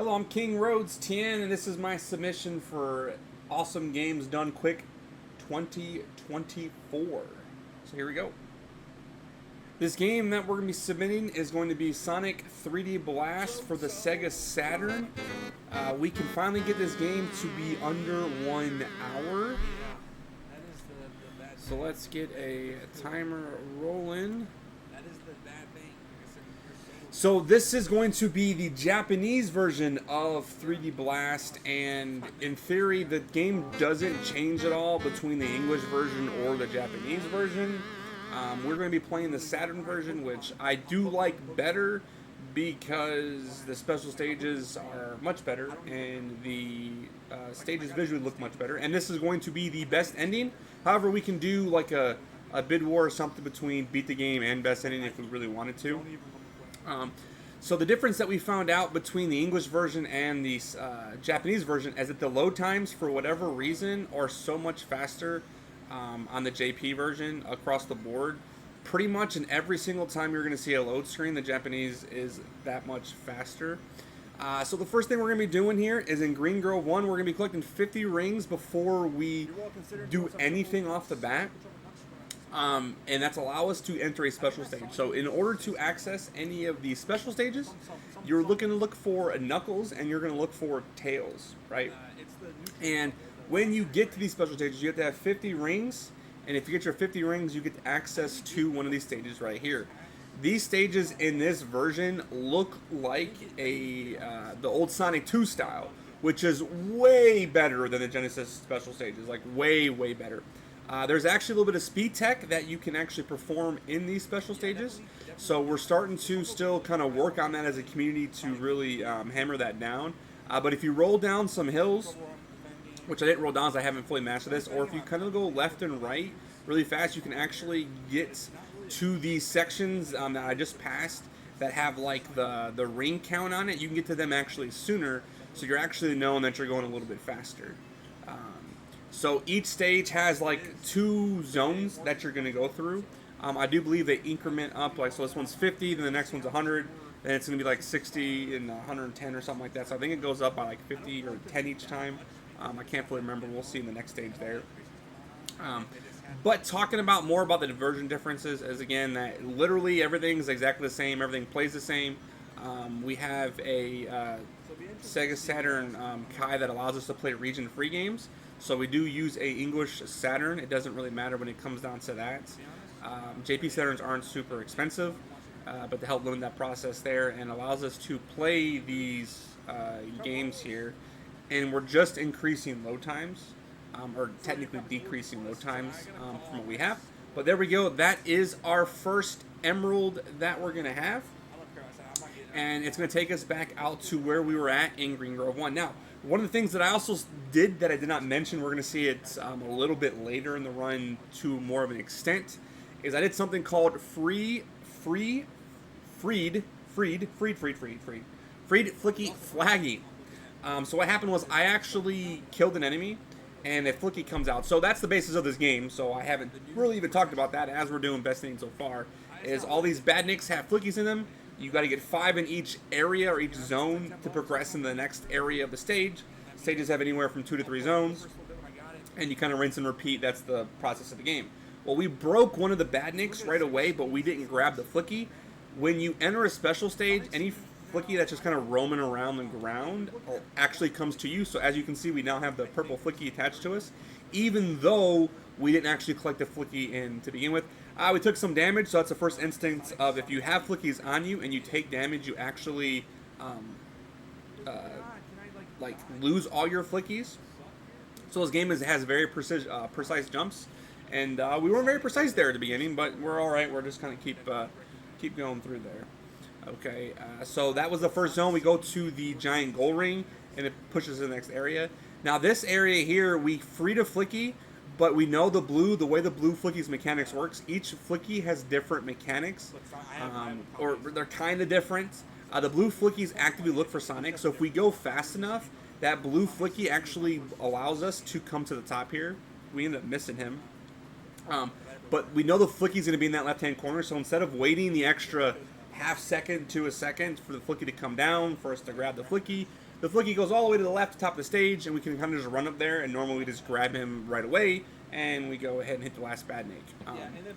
Hello, I'm King Rhodes 10, and this is my submission for Awesome Games Done Quick 2024. So here we go. This game that we're going to be submitting is going to be Sonic 3D Blast for the Sega Saturn. We can finally get this game to be under 1 hour. So let's get a timer rolling. So this is going to be the Japanese version of 3D Blast, and in theory the game doesn't change at all between the English version or the Japanese version. We're going to be playing the Saturn version, which I do like better because the special stages are much better and the stages visually look much better. And this is going to be the best ending. However, we can do like a bid war or something between beat the game and best ending if we really wanted to. So the difference that we found out between the English version and the Japanese version is that the load times, for whatever reason, are so much faster on the JP version across the board. Pretty much in every single time you're going to see a load screen, the Japanese is that much faster. So the first thing we're going to be doing here is in Green Grove 1, we're going to be collecting 50 rings before we do anything off the bat. And that's allow us to enter a special stage. So in order to access any of the special stages, you're looking to look for Knuckles and you're going to look for Tails, right? And when you get to these special stages, you have to have 50 rings. And if you get your 50 rings, you get access to one of these stages right here. These stages in this version look like the old Sonic 2 style, which is way better than the Genesis special stages, like way, way better. There's actually a little bit of speed tech that you can actually perform in these special stages. So we're starting to still kind of work on that as a community to really hammer that down. But if you roll down some hills, which I didn't roll down as I haven't fully mastered this, or if you kind of go left and right really fast, you can actually get to these sections that I just passed that have like the ring count on it. You can get to them actually sooner, so you're actually knowing that you're going a little bit faster. So each stage has like 2 zones that you're going to go through. I do believe they increment up, like, so this one's 50, then the next one's 100, then it's going to be like 60 and 110 or something like that. So I think it goes up by like 50 or 10 each time. I can't fully remember. We'll see in the next stage there. But talking about more about the version differences is, again, that literally everything's exactly the same. Everything plays the same. We have a Sega Saturn Kai that allows us to play region-free games. So we do use a English Saturn. It doesn't really matter when it comes down to that. JP Saturns aren't super expensive, but to help limit that process there and allows us to play these games here. And we're just increasing load times, or technically decreasing load times from what we have. But there we go. That is our first emerald that we're going to have. And it's going to take us back out to where we were at in Green Grove 1. Now, one of the things that I also did that I did not mention, we're going to see it a little bit later in the run to more of an extent, is I did something called freed flicky flagging. So what happened was I actually killed an enemy, and a flicky comes out. So that's the basis of this game, so I haven't really even talked about that as we're doing best things so far, is all these badniks have flickies in them. You got to get 5 in each area or each zone to progress in the next area of the stage. Stages have anywhere from 2 to 3 zones, and you kind of rinse and repeat. That's the process of the game. Well, we broke one of the badniks right away, but we didn't grab the flicky. When you enter a special stage, any flicky that's just kind of roaming around the ground actually comes to you. So as you can see, we now have the purple flicky attached to us, even though we didn't actually collect the flicky in to begin with. We took some damage, so that's the first instance of if you have flickies on you and you take damage, you actually like lose all your flickies. So this game has very precise jumps, and we weren't very precise there at the beginning, but we're all right. We're just kind of keep going through there. Okay, so that was the first zone. We go to the giant gold ring, and it pushes to the next area. Now this area here, we freed a flicky. But we know the way the blue flicky's mechanics works. Each flicky has different mechanics, or they're kind of different. The blue flickies actively look for Sonic, so if we go fast enough, that blue flicky actually allows us to come to the top here. We end up missing him. But we know the flicky's going to be in that left-hand corner, so instead of waiting the extra half second to a second for the flicky to come down, for us to grab the flicky. The flicky goes all the way to the left, top of the stage, and we can kind of just run up there, and normally we just grab him right away, and we go ahead and hit the last badnik.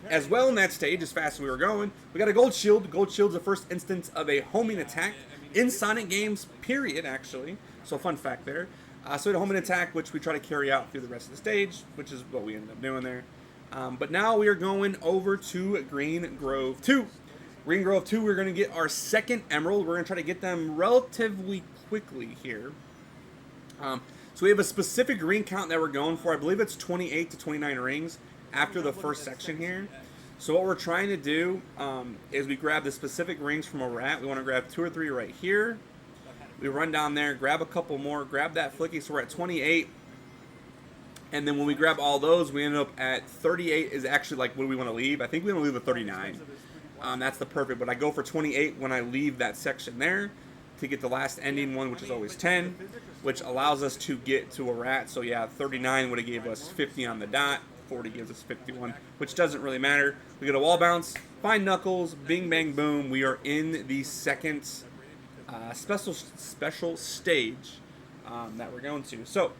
As well in that stage, as fast as we were going, we got a gold shield. Gold shield's the first instance of a homing attack in Sonic games, period, actually. So fun fact there. So we had a homing attack, which we try to carry out through the rest of the stage, which is what we ended up doing there. But now we are going over to Green Grove 2. Green Grove 2, we're going to get our second emerald. We're going to try to get them relatively quickly here. So we have a specific ring count that we're going for. I believe it's 28 to 29 rings after the first section here. So what we're trying to do is we grab the specific rings from a rat. We want to grab 2 or 3 right here. We run down there, grab a couple more, grab that flicky, so we're at 28. And then when we grab all those, we end up at 38 is actually like what do we want to leave? I think we want to leave a 39. That's the perfect, but I go for 28 when I leave that section there to get the last ending one, which is always 10, which allows us to get to a rat. So yeah, 39 would have gave us 50 on the dot. 40 gives us 51, which doesn't really matter. We get a wall bounce, find Knuckles, bing, bang, boom. We are in the second special stage that we're going to. So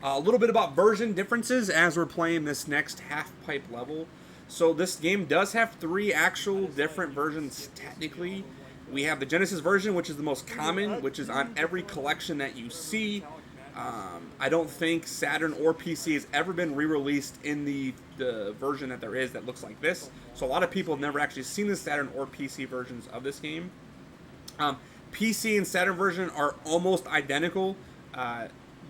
a little bit about version differences as we're playing this next half pipe level. So this game does have 3 actual different versions technically. We have the Genesis version, which is the most common, which is on every collection that you see. I don't think Saturn or PC has ever been re-released in the version that there is that looks like this. So a lot of people have never actually seen the Saturn or PC versions of this game. PC and Saturn version are almost identical.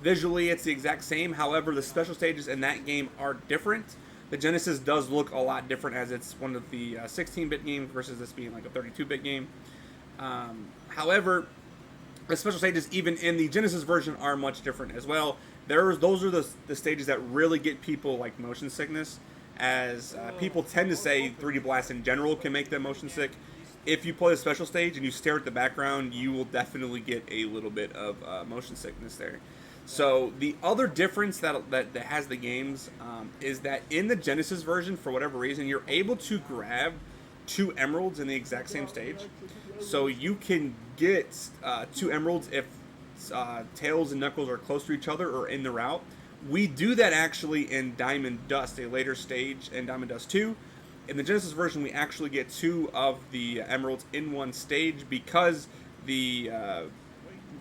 Visually, it's the exact same. However, the special stages in that game are different. The Genesis does look a lot different as it's one of the 16-bit games versus this being like a 32-bit game. However, the special stages, even in the Genesis version, are much different as well. Those are the stages that really get people like motion sickness, as people tend to say 3D Blast in general can make them motion sick. If you play the special stage and you stare at the background, you will definitely get a little bit of motion sickness there. So the other difference that has the games is that in the Genesis version, for whatever reason, you're able to grab 2 emeralds in the exact same stage. So you can get 2 emeralds if Tails and Knuckles are close to each other or in the route. We do that actually in Diamond Dust, a later stage in Diamond Dust 2. In the Genesis version, we actually get 2 of the emeralds in one stage because the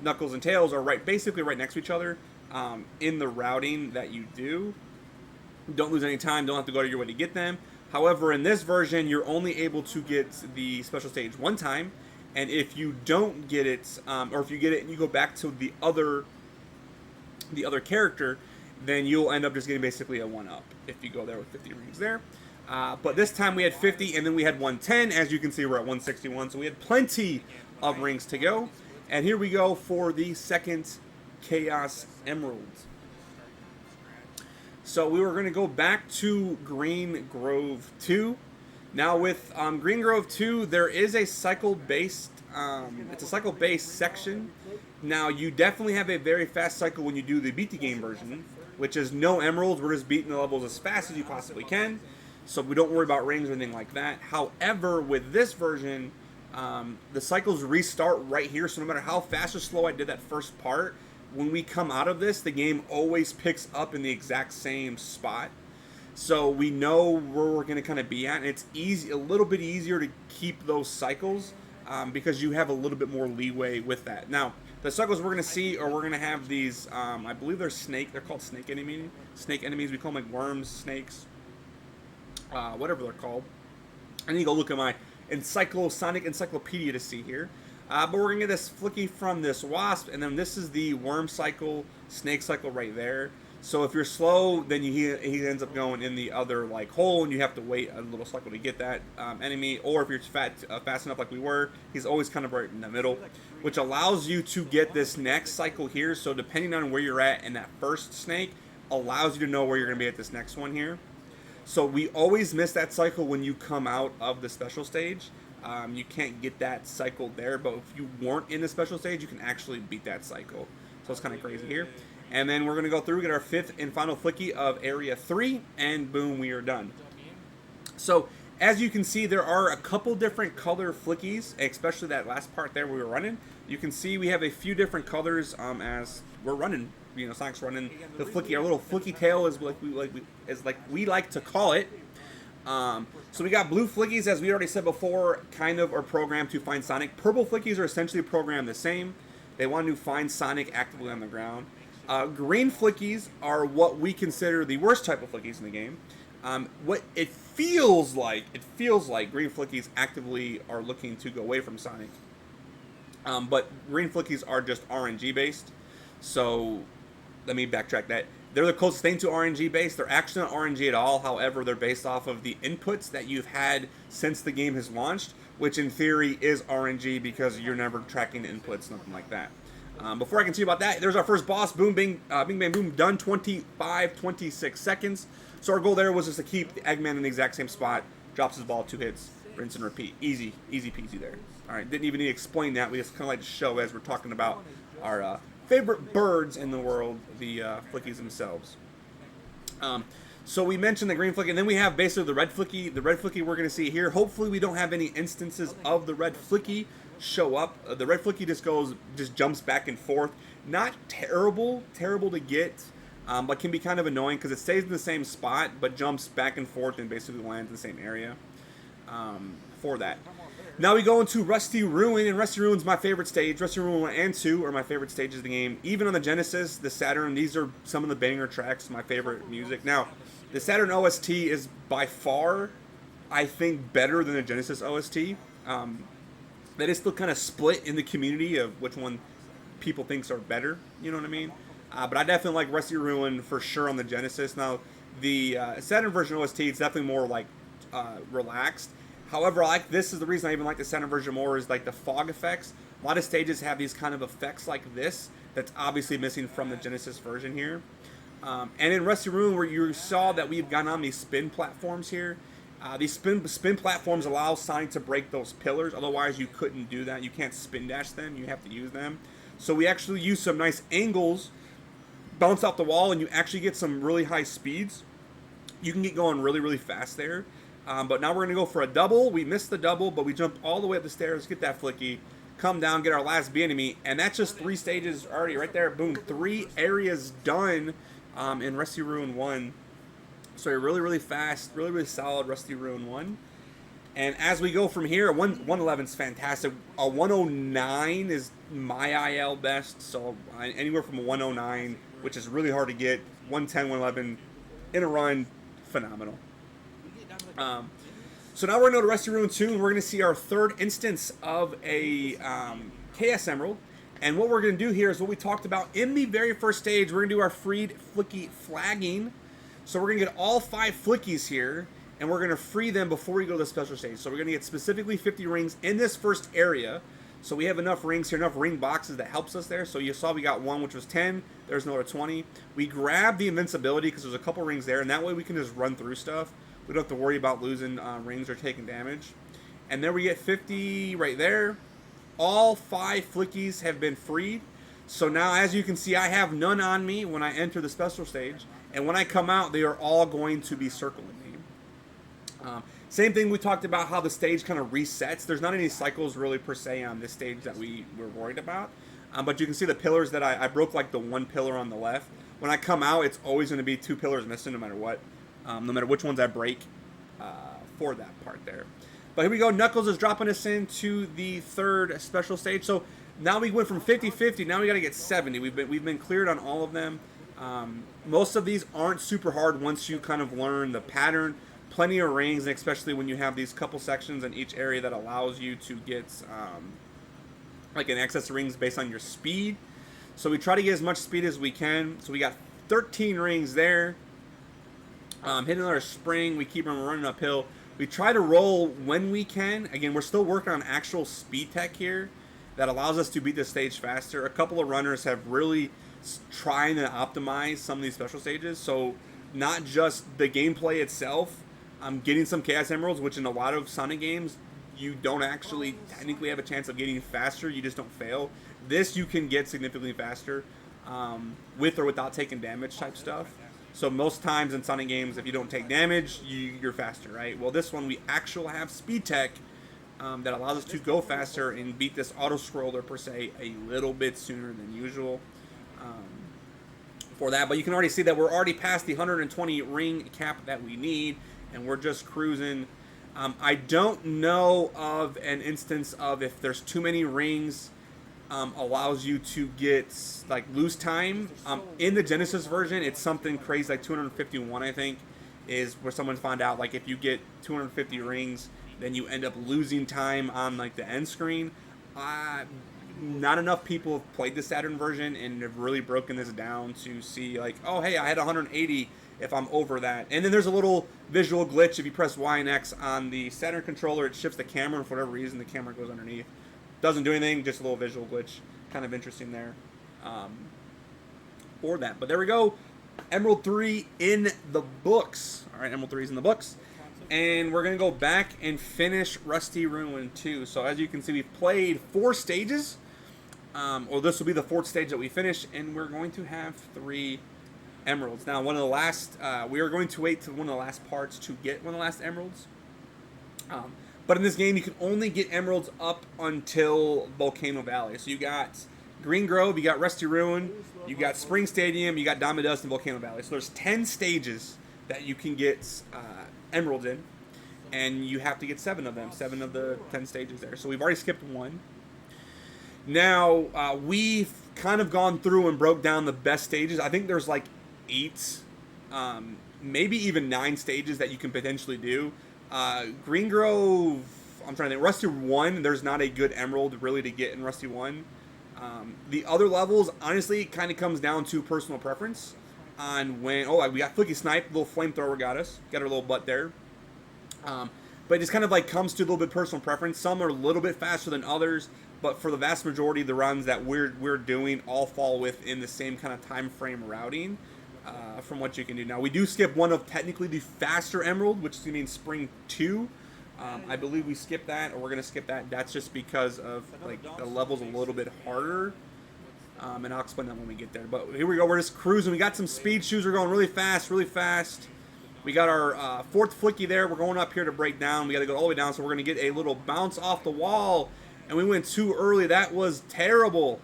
Knuckles and Tails are basically right next to each other in the routing that you do. Don't lose any time, don't have to go to your way to get them. However, in this version, you're only able to get the special stage one time, and if you don't get it, or if you get it and you go back to the other character, then you'll end up just getting basically a 1-up if you go there with 50 rings there. But this time we had 50, and then we had 110. As you can see, we're at 161, so we had plenty of rings to go. And here we go for the second Chaos Emerald. So we were going to go back to Green Grove 2. Now with Green Grove 2, there is a cycle-based, it's a cycle-based section. Now you definitely have a very fast cycle when you do the beat the game version, which is no emeralds. We're just beating the levels as fast as you possibly can. So we don't worry about rings or anything like that. However, with this version, the cycles restart right here. So no matter how fast or slow I did that first part, when we come out of this, the game always picks up in the exact same spot. So we know where we're going to kind of be at. And it's a little bit easier to keep those cycles because you have a little bit more leeway with that. Now, the cycles we're going to see, or we're going to have these, I believe they're called snake enemies. Snake enemies, we call them like worms, snakes, whatever they're called. I need to go look at my Sonic Encyclopedia to see here. But we're going to get this flicky from this wasp, and then this is the worm cycle, snake cycle right there. So if you're slow, then he ends up going in the other like hole, and you have to wait a little cycle to get that enemy. Or if you're fast enough like we were, he's always kind of right in the middle, which allows you to get this next cycle here. So depending on where you're at in that first snake, allows you to know where you're going to be at this next one here. So we always miss that cycle when you come out of the special stage. You can't get that cycle there, but if you weren't in the special stage, you can actually beat that cycle. So it's kind of crazy here. And then we're going to go through, get our 5th and final flicky of Area 3, and boom, we are done. So As you can see, there are a couple different color flickies, especially that last part there we were running. You can see we have a few different colors as we're running. You know, Sonic's running the flicky. Our little flicky tail is like we like to call it. So we got blue flickies, as we already said before, kind of are programmed to find Sonic. Purple flickies are essentially programmed the same. They want to find Sonic actively on the ground. Green flickies are what we consider the worst type of flickies in the game. What it feels like green flickies actively are looking to go away from Sonic. But green flickies are just RNG based. So let me backtrack that. They're the closest thing to RNG based. They're actually not RNG at all. However, they're based off of the inputs that you've had since the game has launched, which in theory is RNG because you're never tracking the inputs, nothing like that. Before I continue about that, there's our first boss. Boom, bing, bing, bang, boom, done. 26 seconds. So our goal there was just to keep the Eggman in the exact same spot. Drops his ball, 2 hits, rinse and repeat. Easy peasy there. All right, didn't even need to explain that. We just kind of like to show as we're talking about our favorite birds in the world, the flickies themselves. So we mentioned the green flicky, and then we have basically the red flicky. The red flicky we're going to see here. Hopefully we don't have any instances of the red flicky show up. The red flicky just jumps back and forth. Not terrible to get, but can be kind of annoying because it stays in the same spot, but jumps back and forth and basically lands in the same area for that. Now we go into Rusty Ruin, and Rusty Ruin's my favorite stage. Rusty Ruin 1 and 2 are my favorite stages of the game. Even on the Genesis, the Saturn, these are some of the banger tracks, my favorite music. Now, the Saturn OST is by far, I think, better than the Genesis OST. That is still kind of split in the community of which one people thinks are better, you know what I mean? But I definitely like Rusty Ruin for sure on the Genesis. Now, the Saturn version OST is definitely more like relaxed. However, this is the reason I even like the Saturn version more is like the fog effects. A lot of stages have these kind of effects like this that's obviously missing from the Genesis version here. And in Rusty Ruin, where you saw that we've gone on these spin platforms here, these spin platforms allow Sonic to break those pillars. Otherwise, you couldn't do that. You can't spin dash them. You have to use them. So we actually use some nice angles, bounce off the wall, and you actually get some really high speeds. You can get going really, really fast there. But now we're going to go for a double. We missed the double, but we jump all the way up the stairs, get that flicky, come down, get our last B-enemy, and that's just 3 stages already right there. Boom, 3 areas done in Rusty Ruin 1. So really, really fast, really, really solid Rusty Ruin 1. And as we go from here, 111 is fantastic. A 109 is my IL best, so anywhere from a 109, which is really hard to get, 110, 111 in a run, phenomenal. So now we're going to go to Rusty Ruin 2, and we're going to see our 3rd instance of a KS Emerald. And what we're going to do here is what we talked about in the very first stage. We're going to do our freed flicky flagging. So we're going to get all 5 flickies here, and we're going to free them before we go to the special stage. So we're going to get specifically 50 rings in this first area. So we have enough rings here, enough ring boxes that helps us there. So you saw we got 1, which was 10. There's another 20. We grabbed the invincibility because there's a couple rings there, and that way we can just run through stuff. We don't have to worry about losing rings or taking damage. And then we get 50 right there. All 5 flickies have been freed. So now, as you can see, I have none on me when I enter the special stage. And when I come out, they are all going to be circling me. Same thing, we talked about how the stage kind of resets. There's not any cycles really per se on this stage that we were worried about. But you can see the pillars that I broke, like the 1 pillar on the left. When I come out, it's always going to be 2 pillars missing no matter what. No matter which ones I break for that part there. But here we go. Knuckles is dropping us into the 3rd special stage. So now we went from 50-50. Now we got to get 70. We've been cleared on all of them. Most of these aren't super hard once you kind of learn the pattern. Plenty of rings, and especially when you have these couple sections in each area that allows you to get like an excess of rings based on your speed. So we try to get as much speed as we can. So we got 13 rings there. Hitting our spring, we keep running uphill. We try to roll when we can. Again, we're still working on actual speed tech here that allows us to beat the stage faster. A couple of runners have really trying to optimize some of these special stages. So not just the gameplay itself. Getting some Chaos Emeralds, which in a lot of Sonic games, you don't actually technically have a chance of getting faster. You just don't fail. This you can get significantly faster with or without taking damage type stuff. So most times in Sonic games, if you don't take damage, you're faster, right? Well, this one we actually have speed tech that allows us to go faster and beat this auto scroller per se a little bit sooner than usual for that. But you can already see that we're already past the 120 ring cap that we need, and we're just cruising. I don't know of an instance of if there's too many rings allows you to get like lose time. In the Genesis version, it's something crazy like 251, I think, is where someone found out like if you get 250 rings, then you end up losing time on like the end screen. Not enough people have played the Saturn version and have really broken this down to see like, oh hey, I had 180 if I'm over that. And then there's a little visual glitch. If you press Y and X on the Saturn controller, it shifts the camera, and for whatever reason the camera goes underneath. Doesn't do anything, just a little visual glitch. Kind of interesting there for that. But there we go. Emerald 3 in the books. All right, Emerald 3 is in the books. And we're going to go back and finish Rusty Ruin 2. So as you can see, we've played 4 stages. Or this will be the 4th stage that we finish. And we're going to have 3 emeralds. Now, one of the last... we are going to wait to one of the last parts to get one of the last emeralds. But in this game, you can only get emeralds up until Volcano Valley. So you got Green Grove, you got Rusty Ruin, you got Spring Stadium, you got Diamond Dust, and Volcano Valley. So there's 10 stages that you can get emeralds in. And you have to get 7 of them, 7 of the 10 stages there. So we've already skipped 1. Now, we've kind of gone through and broke down the best stages. I think there's like 8, maybe even 9 stages that you can potentially do. Green Grove, I'm trying to think. Rusty 1, there's not a good emerald really to get in Rusty 1. The other levels, honestly, it kind of comes down to personal preference on when... Oh, we got Flicky Snipe, little flamethrower got us. Got our little butt there. But it just kind of like comes to a little bit personal preference. Some are a little bit faster than others, but for the vast majority of the runs that we're doing all fall within the same kind of time frame routing. From what you can do. Now, we do skip one of technically the faster emerald, which means Spring 2. I believe we skipped that, or we're going to skip that. That's just because of like the level's a little bit harder. And I'll explain that when we get there. But here we go. We're just cruising. We got some speed shoes. We're going really fast, really fast. We got our 4th Flicky there. We're going up here to break down. We got to go all the way down, so we're going to get a little bounce off the wall. And we went too early. That was terrible.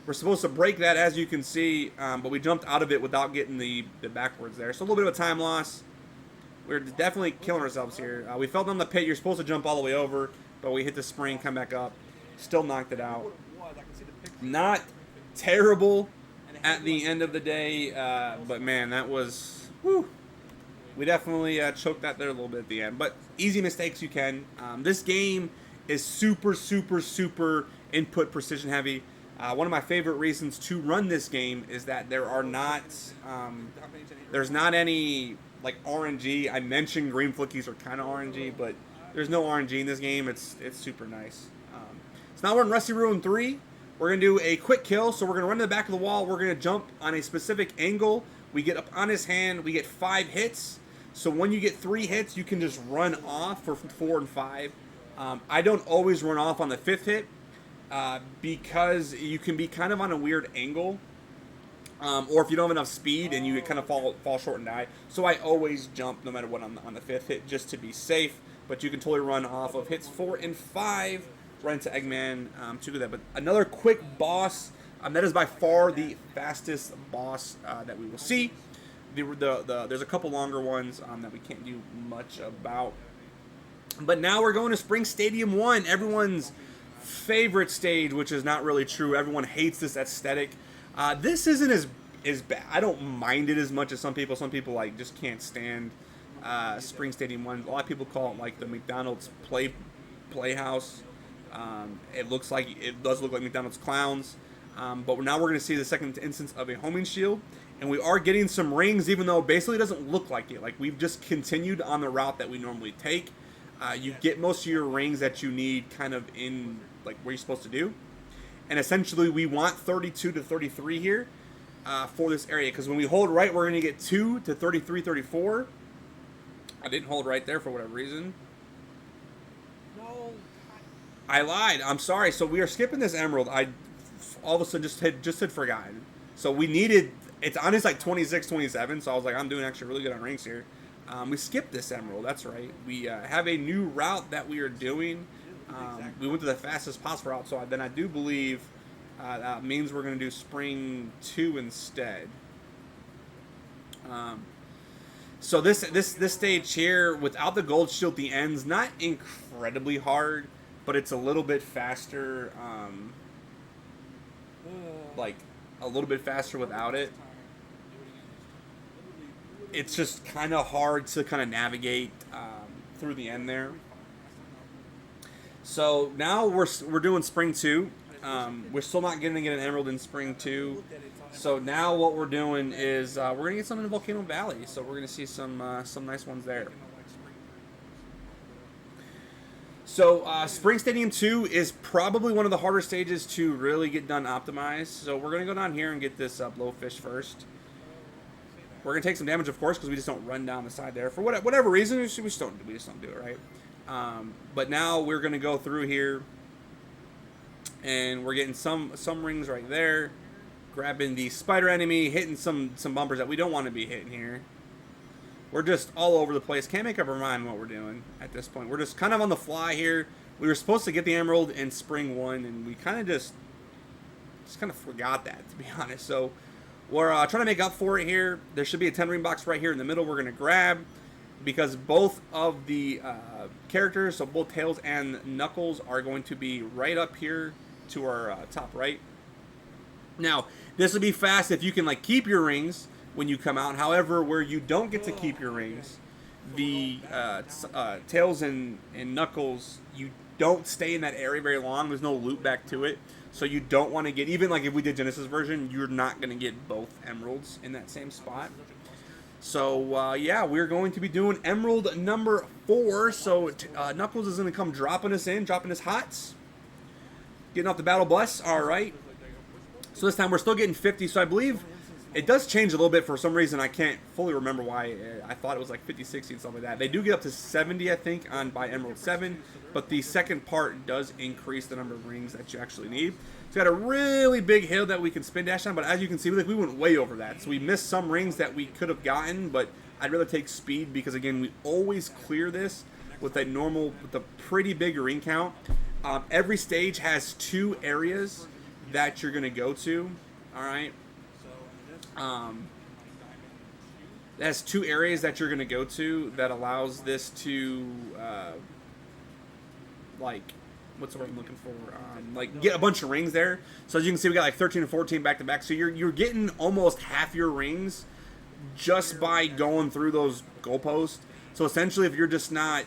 We're supposed to break that, as you can see, but we jumped out of it without getting the backwards there. So a little bit of a time loss. We're definitely killing ourselves here. We fell down the pit. You're supposed to jump all the way over, but we hit the spring, come back up. Still knocked it out. Not terrible at the end of the day, but man, that was... Whew. We definitely choked that there a little bit at the end. But easy mistakes you can. This game is super, super, super input precision heavy. One of my favorite reasons to run this game is that there are not, there's not any like RNG. I mentioned green flickies are kind of RNG, but there's no RNG in this game. It's super nice. So now we're in Rusty Ruin 3. We're gonna do a quick kill. So we're gonna run to the back of the wall. We're gonna jump on a specific angle. We get up on his hand. We get 5 hits. So when you get 3 hits, you can just run off for 4 and 5. I don't always run off on the 5th hit. Because you can be kind of on a weird angle, or if you don't have enough speed and you kind of fall short and die. So I always jump no matter what on the 5th hit just to be safe. But you can totally run off of hits 4 and 5 right into Eggman to do that. But another quick boss. That is by far the fastest boss that we will see. There's a couple longer ones that we can't do much about. But now we're going to Spring Stadium 1. Everyone's favorite stage, which is not really true. Everyone hates this aesthetic. This isn't as bad. I don't mind it as much as some people. Some people like just can't stand Spring Stadium 1. A lot of people call it like the McDonald's playhouse. It does look like McDonald's clowns. But now we're going to see the second instance of a homing shield. And we are getting some rings, even though basically it doesn't look like it. Like we've just continued on the route that we normally take. You get most of your rings that you need kind of in like where you're supposed to do. And essentially we want 32 to 33 here for this area. Because when we hold right, we're going to get 2 to 33, 34. I didn't hold right there for whatever reason. No. I lied. I'm sorry. So we are skipping this emerald. I all of a sudden just had forgotten. So we needed It's honest like 26, 27. So I was like, I'm doing actually really good on ranks here. We skipped this emerald. That's right. We have a new route that we are doing. We went to the fastest possible route. So then I do believe that means we're going to do spring 2 instead. So this stage here, without the gold shield, the end's not incredibly hard, but it's a little bit faster. Like a little bit faster without it. It's just kind of hard to kind of navigate through the end there. So now we're doing spring 2. We're still not going to get an emerald in spring 2. So now what we're doing is we're going to get some in Volcano Valley. So we're going to see some nice ones there. So Spring Stadium 2 is probably one of the harder stages to really get done optimized. So we're going to go down here and get this blowfish first. We're going to take some damage, of course, because we just don't run down the side there. For whatever reason, we just don't do it, right? But now we're going to go through here. And we're getting some rings right there. Grabbing the spider enemy, hitting some bumpers that we don't want to be hitting here. We're just all over the place. Can't make up our mind what we're doing at this point. We're just kind of on the fly here. We were supposed to get the emerald in spring 1, and we kind of just kind of forgot that, to be honest. So we're trying to make up for it here. There should be a 10 ring box right here in the middle we're going to grab, because both of the characters, so both Tails and Knuckles, are going to be right up here to our top right. Now, this will be fast if you can like keep your rings when you come out. However, where you don't get to keep your rings, the Tails and Knuckles, you don't stay in that area very long. There's no loop back to it. So you don't want to get, even like if we did Genesis version, you're not going to get both emeralds in that same spot. So, yeah, we're going to be doing emerald number 4. So Knuckles is going to come dropping his hots. Getting off the battle bus. All right. So this time we're still getting 50. So I believe it does change a little bit for some reason. I can't fully remember why. I thought it was like 50, 60 and stuff like that. They do get up to 70, I think, by Emerald 7. But the second part does increase the number of rings that you actually need. It's got a really big hill that we can spin dash on. But as you can see, we went way over that. So we missed some rings that we could have gotten. But I'd rather take speed because, again, we always clear this with a pretty big ring count. Every stage has 2 areas that you're going to go to. All right. It has 2 areas that you're going to go to that allows this to, like, what's the word I'm looking for? Like, get a bunch of rings there. So as you can see, we got like 13 and 14 back to back. So you're getting almost half your rings just by going through those goalposts. So essentially, if you're just not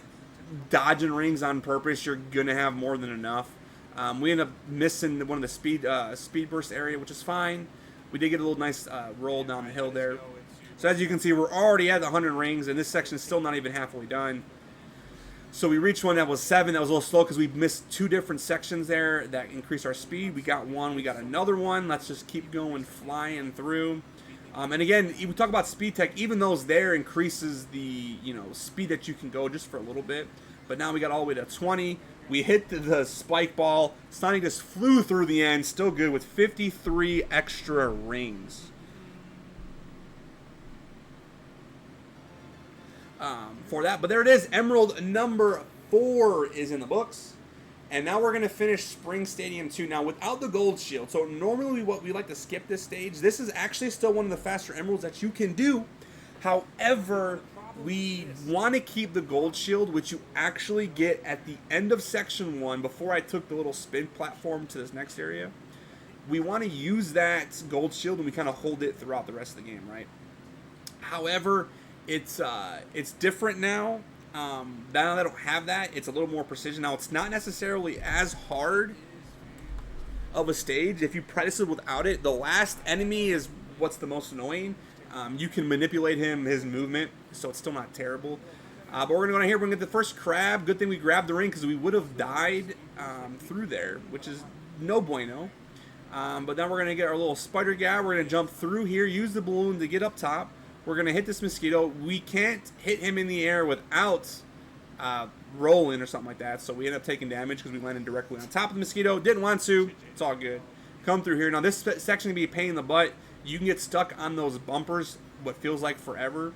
dodging rings on purpose, you're going to have more than enough. We end up missing one of the speed burst area, which is fine. We did get a little nice roll down the hill there. So as you can see, we're already at the 100 rings, and this section is still not even halfway done. So we reached one that was 7. That was a little slow because we missed 2 different sections there that increased our speed. We got one. We got another one. Let's just keep going, flying through. And again, we talk about speed tech. Even those there increases the speed that you can go just for a little bit. But now we got all the way to 20. We hit the spike ball. Sonic just flew through the end. Still good with 53 extra rings. For that. But there it is. Emerald number 4 is in the books. And now we're going to finish Spring Stadium 2. Now, without the gold shield. So normally we like to skip this stage. This is actually still one of the faster emeralds that you can do. However, we want to keep the gold shield, which you actually get at the end of section 1 before I took the little spin platform to this next that we want to use that gold shield and we kind of hold it throughout the rest of the game, right? However, it's different now. Now that I don't have that, it's a little more precision. Now, it's not necessarily as hard of a stage. If you practice it without it, the last enemy is what's the most annoying. You can manipulate his movement, so it's still not terrible. But we're going to go down here. We're going to get the first crab. Good thing we grabbed the ring because we would have died through there, which is no bueno. But then we're going to get our little spider guy. We're going to jump through here, use the balloon to get up top. We're going to hit this mosquito. We can't hit him in the air without rolling or something like that. So we end up taking damage because we landed directly on top of the mosquito. Didn't want to. It's all good. Come through here. Now this section can be a pain in the butt. You can get stuck on those bumpers, what feels like forever.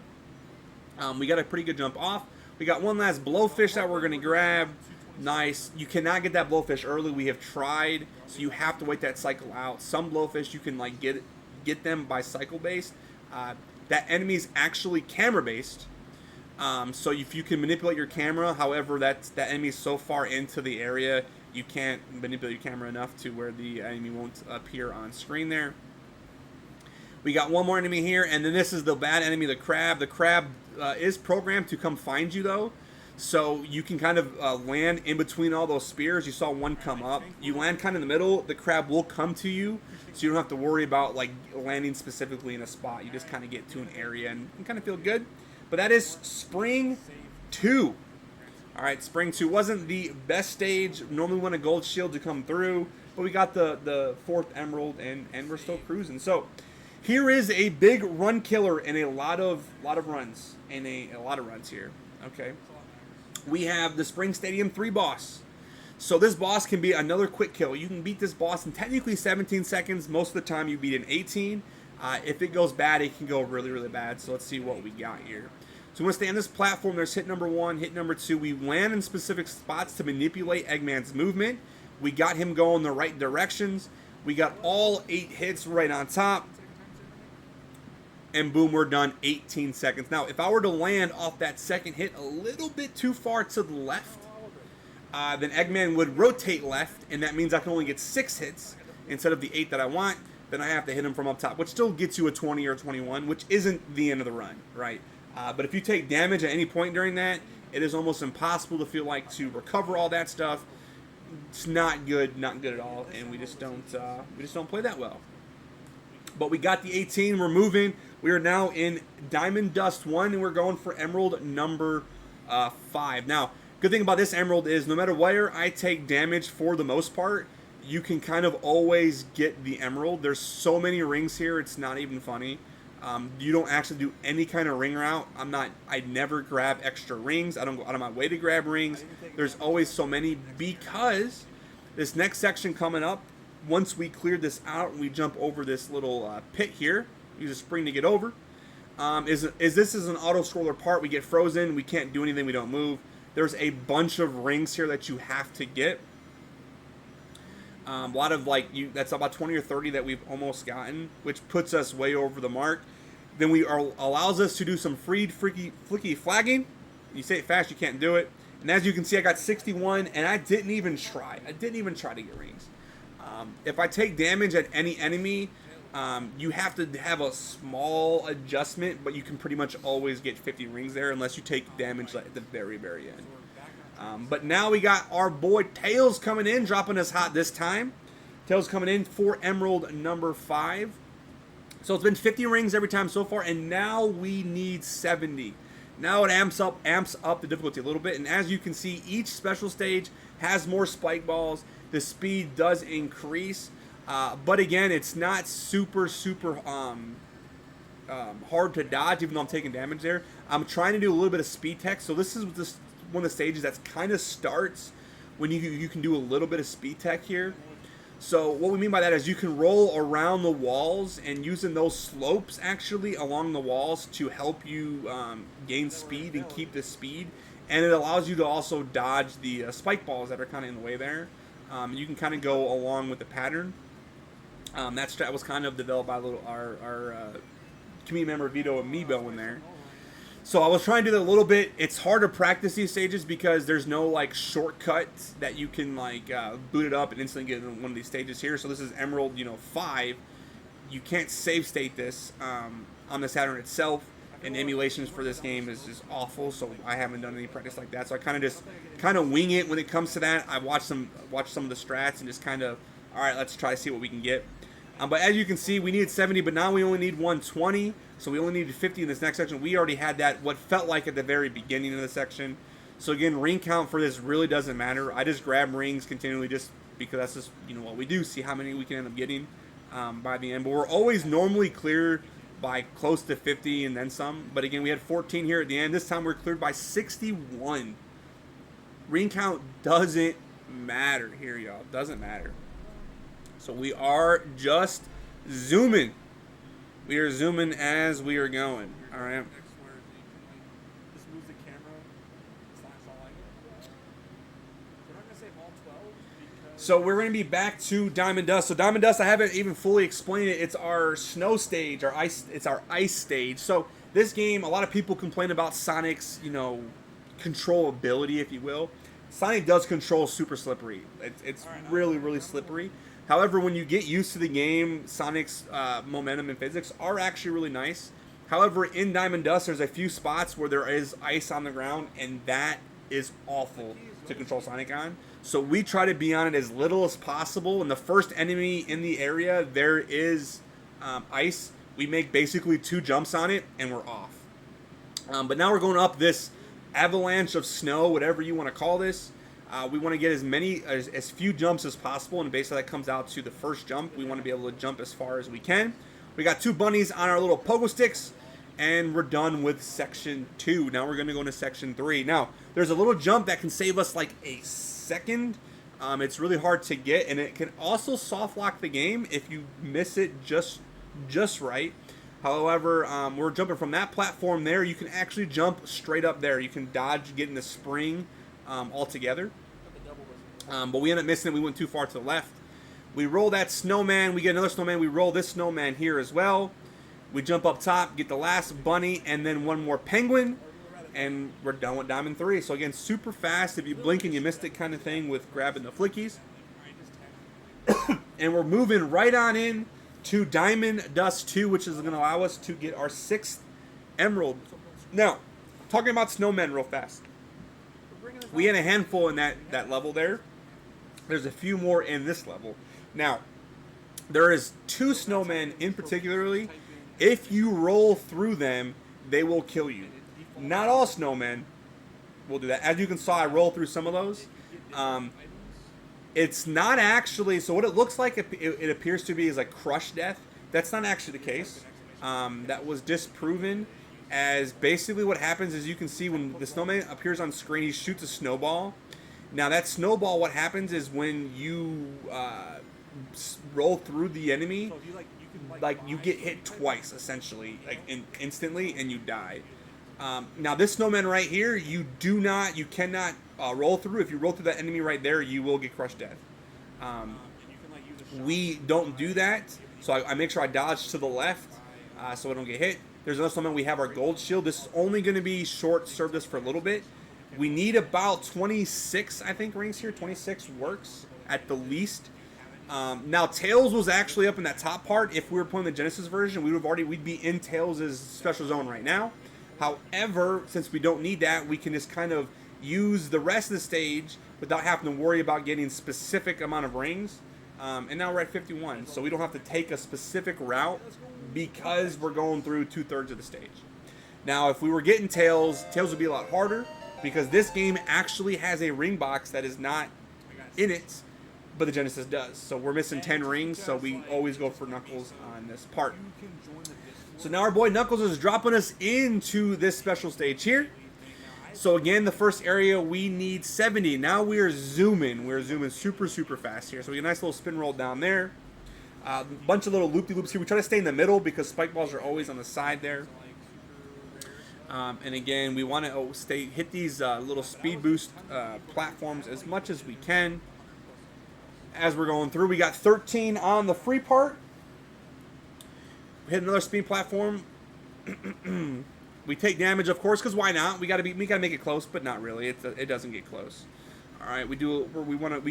We got a pretty good jump off. We got one last blowfish that we're going to grab. Nice. You cannot get that blowfish early. We have tried, so you have to wait that cycle out. Some blowfish you can like get them by cycle based. That enemy is actually camera based. So if you can manipulate your camera, however, that enemy is so far into the area, you can't manipulate your camera enough to where the enemy won't appear on screen there. We got one more enemy here, and then this is the bad enemy, the crab. The crab is programmed to come find you, though. So you can kind of land in between all those spears. You saw one come up. You land kind of in the middle. The crab will come to you, so you don't have to worry about like landing specifically in a spot. You just kind of get to an area and kind of feel good. But that is Spring 2. All right, Spring 2 wasn't the best stage. Normally want a gold shield to come through, but we got the 4th emerald, and we're still cruising. So here is a big run killer and a lot of runs and a lot of runs here. Okay, we have the Spring Stadium 3 boss. So this boss can be another quick kill. You can beat this boss in technically 17 seconds. Most of the time you beat in 18. If it goes bad, it can go really, really bad. So let's see what we got here. So we want to stay on this platform. There's hit number 1, hit number 2. We land in specific spots to manipulate Eggman's movement. We got him going the right directions. We got all 8 hits right on top. And boom, we're done. 18 seconds. Now, if I were to land off that second hit a little bit too far to the left, then Eggman would rotate left, and that means I can only get 6 hits instead of the 8 that I want. Then I have to hit him from up top, which still gets you a 20 or 21, which isn't the end of the run, right? But if you take damage at any point during that, it is almost impossible to feel like to recover all that stuff. It's not good at all, and we just don't play that well. But we got the 18. We're moving. We are now in Diamond Dust 1, and we're going for Emerald number 5. Now, good thing about this Emerald is no matter where I take damage for the most part, you can kind of always get the Emerald. There's so many rings here, it's not even funny. You don't actually do any kind of ring route. I never grab extra rings. I don't go out of my way to grab rings. There's always so many because this next section coming up, once we clear this out and we jump over this little pit here, use a spring to get over, this is an auto-scroller part. We get frozen, we can't do anything, we don't move. There's a bunch of rings here that you have to get. A lot of that's about 20 or 30 that we've almost gotten, which puts us way over the mark. Then allows us to do some flicky flagging. You say it fast, you can't do it. And as you can see, I got 61, and I didn't even try. I didn't even try to get rings. If I take damage at any enemy, you have to have a small adjustment, but you can pretty much always get 50 rings there unless you take damage at the very, very end. But now we got our boy Tails coming in, dropping us hot this time. Tails coming in for Emerald number 5. So it's been 50 rings every time so far, and now we need 70. Now it amps up the difficulty a little bit, and as you can see, each special stage has more spike balls. The speed does increase, but again, it's not super hard to dodge, even though I'm taking damage there. I'm trying to do a little bit of speed tech, so this is one of the stages that kind of starts when you can do a little bit of speed tech here. So what we mean by that is you can roll around the walls and using those slopes actually along the walls to help you gain speed and keep the speed, and it allows you to also dodge the spike balls that are kind of in the way there. You can kind of go along with the pattern. That strat was kind of developed by our community member Vito Amiibo in there. So I was trying to do that a little bit. It's hard to practice these stages because there's no shortcut that you can boot it up and instantly get in one of these stages here. So this is Emerald 5. You can't save state this on the Saturn itself, and emulations for this game is just awful. So I haven't done any practice like that. So I kind of wing it when it comes to that. I watch some of the strats and just kind of, all right, let's try to see what we can get. But as you can see, we needed 70, but now we only need 120. So we only needed 50 in this next section. We already had that, what felt like at the very beginning of the section. So again, ring count for this really doesn't matter. I just grab rings continually just because that's just what we do. See how many we can end up getting by the end. But we're always normally clear by close to 50 and then some. But again, we had 14 here at the end. This time we're cleared by 61. Ring count doesn't matter here, y'all. Doesn't matter. So we are just zooming. We are zooming as we are going. All right. This moves the camera. It's not all like it. We're not gonna say all 12 because. So we're going to be back to Diamond Dust. So Diamond Dust, I haven't even fully explained it. It's our snow stage, our ice. It's our ice stage. So this game, a lot of people complain about Sonic's, controllability, if you will. Sonic does control super slippery. It's really, really slippery. However, when you get used to the game, Sonic's momentum and physics are actually really nice. However, in Diamond Dust, there's a few spots where there is ice on the ground, and that is awful to control Sonic on. So we try to be on it as little as possible. And the first enemy in the area, there is ice. We make basically 2 jumps on it, and we're off. But now we're going up this avalanche of snow, whatever you want to call this. We want to get as few jumps as possible, and basically that comes out to the first jump. We want to be able to jump as far as we can. We got 2 bunnies on our little pogo sticks, and we're done with section 2. Now we're going to go into section 3. Now, there's a little jump that can save us like a second. It's really hard to get, and it can also soft lock the game if you miss it just right. However, we're jumping from that platform there. You can actually jump straight up there. You can dodge getting the spring altogether. But we ended up missing it. We went too far to the left. We roll that snowman. We get another snowman. We roll this snowman here as well. We jump up top, get the last bunny, and then one more penguin. And we're done with Diamond 3. So again, super fast. If you blink and you missed it kind of thing with grabbing the flickies. And we're moving right on in to Diamond Dust 2, which is going to allow us to get our 6th emerald. Now, talking about snowmen real fast. We had a handful in that level there. There's a few more in this level. Now, there is 2 snowmen in particularly. If you roll through them, they will kill you. Not all snowmen will do that. As you can see, I roll through some of those. It's not actually, so what it looks like, it appears to be is like crush death. That's not actually the case. That was disproven, as basically what happens is you can see when the snowman appears on screen, he shoots a snowball. Now that snowball, what happens is when you roll through the enemy, like you get hit twice essentially, like instantly, and you die. Now this snowman right here, you cannot roll through. If you roll through that enemy right there, you will get crushed death. We don't do that, so I make sure I dodge to the left so I don't get hit. There's another snowman. We have our gold shield. This is only going to be short, serve this for a little bit. We need about 26, I think, rings here. 26 works at the least. Now Tails was actually up in that top part. If we were playing the Genesis version, we'd be in Tails' special zone right now. However, since we don't need that, we can just kind of use the rest of the stage without having to worry about getting specific amount of rings. And now we're at 51, so we don't have to take a specific route because we're going through 2/3 of the stage. Now, if we were getting Tails would be a lot harder because this game actually has a ring box that is not in it, but the Genesis does. So we're missing 10 rings, so we always go for Knuckles on this part. So now our boy Knuckles is dropping us into this special stage here. So again, the first area, we need 70. Now we're zooming. We're zooming super, super fast here. So we get a nice little spin roll down there. A bunch of little loop-de-loops here. We try to stay in the middle because spike balls are always on the side there. And again, we want to hit these little speed boost platforms as much as we can. As we're going through, we got 13 on the free part. Hit another speed platform. We take damage, of course, because why not? We gotta make it close, but not really. It doesn't get close. All right, we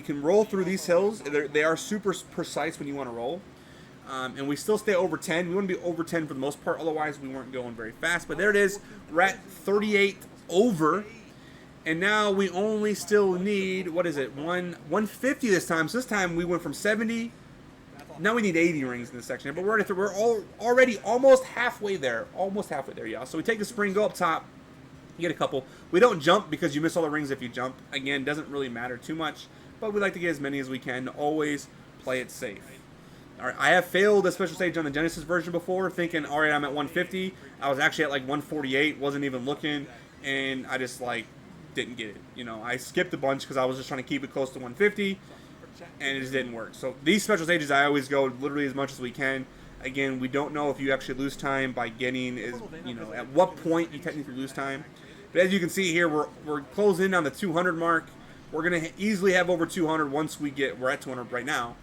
can roll through these hills. They are super precise when you want to roll, and we still stay over 10. We want to be over 10 for the most part. Otherwise, we weren't going very fast. But there it is. We're at 38 over, and now we only still need 150 this time. So this time we went from 70. Now we need 80 rings in this section, but we're already almost halfway there. Y'all. So we take the spring, go up top, you get a couple. We don't jump because you miss all the rings if you jump. Again, doesn't really matter too much, but we like to get as many as we can to always play it safe. All right, I have failed a special stage on the Genesis version before, thinking, all right, I'm at 150. I was actually at like 148, wasn't even looking, and I just didn't get it. I skipped a bunch because I was just trying to keep it close to 150. And it just didn't work. So these special stages, I always go literally as much as we can. Again, we don't know if you actually lose time by getting is at what point you technically lose time. But as you can see here, we're closing in on the 200 mark. We're gonna easily have over 200 once we're at 200 right now.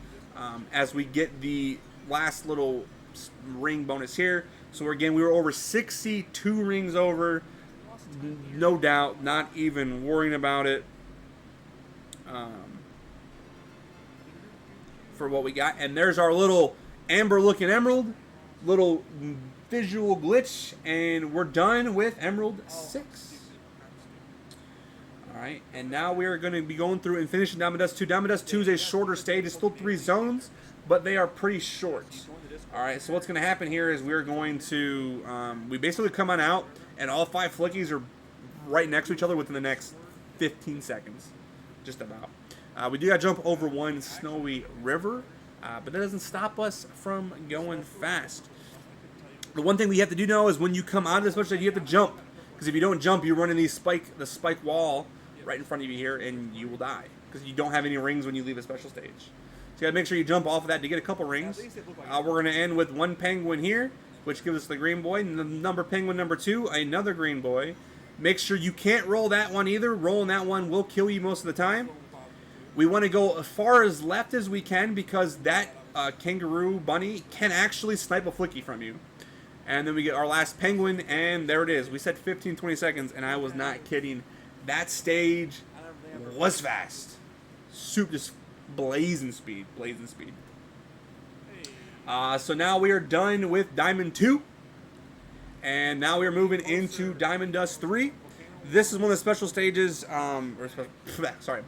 As we get the last little ring bonus here. So again, we were over 62 rings over. No doubt, not even worrying about it. For what we got, and there's our little amber looking emerald, little visual glitch, and we're done with Emerald 6. Alright, and now we are going to be going through and finishing Diamond Dust 2. Diamond Dust 2 is a shorter stage. It's still 3 zones, but they are pretty short. Alright, so what's going to happen here is we're going to, we basically come on out, and all 5 flickies are right next to each other within the next 15 seconds. Just about. We do got to jump over one snowy river, but that doesn't stop us from going fast. The one thing we have to do now is when you come out of this special stage, you have to jump. Because if you don't jump, you're running the spike wall right in front of you here, and you will die. Because you don't have any rings when you leave a special stage. So you got to make sure you jump off of that to get a couple rings. We're going to end with 1 penguin here, which gives us the green boy. And the penguin number 2, another green boy. Make sure you can't roll that one either. Rolling that one will kill you most of the time. We want to go as far as left as we can because that kangaroo bunny can actually snipe a flicky from you. And then we get our last penguin, and there it is. We said 15-20 seconds, and I was not kidding. That stage was fast. Just blazing speed. So now we are done with Diamond 2. And now we are moving into Diamond Dust 3. This is one of the special stages,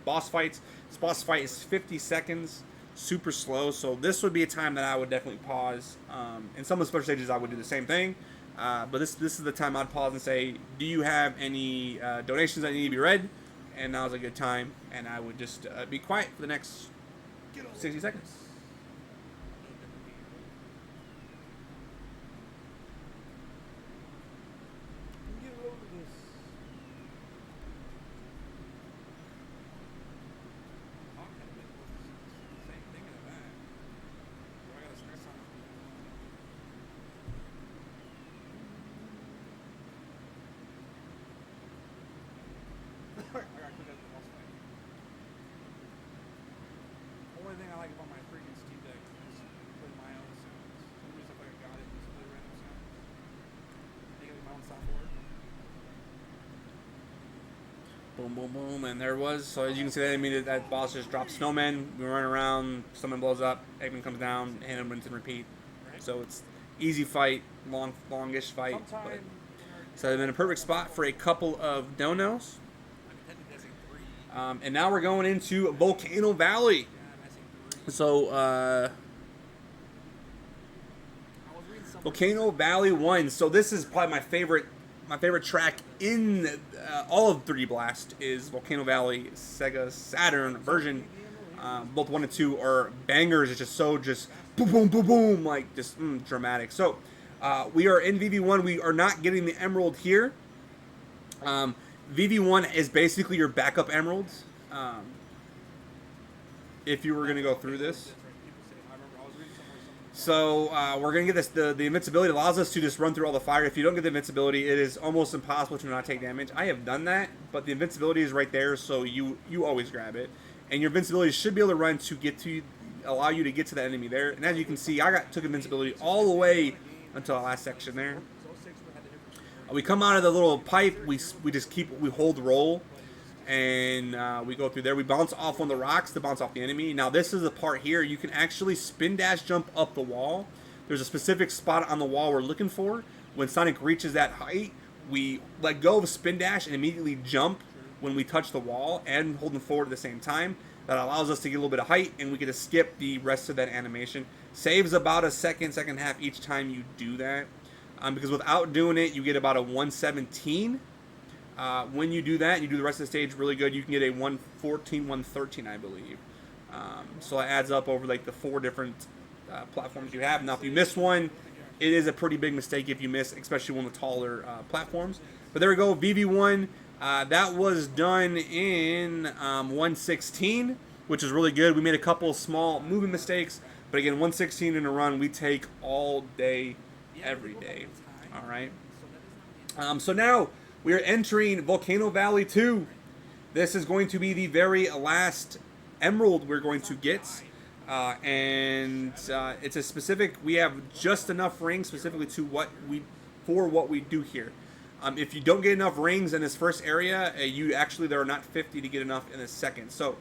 boss fights. This boss fight is 50 seconds, super slow. So this would be a time that I would definitely pause. In some of the special stages, I would do the same thing. But this is the time I'd pause and say, do you have any donations that need to be read? And now's a good time. And I would just be quiet for the next 60 seconds. Only thing I like about my freaking Steam Deck is putting my own sounds. Some reason I got it, just play random sounds. Making my own soundboard. Boom, boom, boom, and there it was. So as you can see, that boss just drops snowmen. We run around, someone blows up, Eggman comes down, and then rinse and repeat. Right. So it's easy fight, longish fight. But, so I'm in a perfect spot for a couple of donos. And now we're going into Volcano Valley. So, Volcano Valley 1. So this is probably my favorite track in all of 3D Blast is Volcano Valley Sega Saturn version. Both 1 and 2 are bangers. It's just so boom, boom, boom, boom, like just dramatic. So we are in VV1. We are not getting the emerald here. VV1 is basically your backup emeralds. If you were going to go through this. So we're going to get this. The invincibility allows us to just run through all the fire. If you don't get the invincibility, it is almost impossible to not take damage. I have done that, but the invincibility is right there, so you always grab it. And your invincibility should be able to run to allow you to get to the enemy there. And as you can see, I took invincibility all the way until the last section there. We come out of the little pipe. We hold roll. And we go through there. We bounce off one of the rocks to bounce off the enemy. Now this is the part here. You can actually spin dash jump up the wall. There's a specific spot on the wall we're looking for. When Sonic reaches that height, we let go of spin dash and immediately jump when we touch the wall and holding forward at the same time. That allows us to get a little bit of height, and we get to skip the rest of that animation. Saves about a second and a half each time you do that. Because without doing it, you get about a 117. When you do that, and you do the rest of the stage really good, you can get a 114, 113, I believe. So it adds up over like the 4 different platforms you have. Now, if you miss one, it is a pretty big mistake if you miss, especially one of the taller platforms. But there we go, VV1. That was done in 116, which is really good. We made a couple small movement mistakes, But again, 116 in a run, we take all day, every day. All right. So now we are entering Volcano Valley 2. This is going to be the very last emerald we're going to get. It's a specific, we have just enough rings specifically to what we do here. If you don't get enough rings in this first area, there are not 50 to get enough in this second. So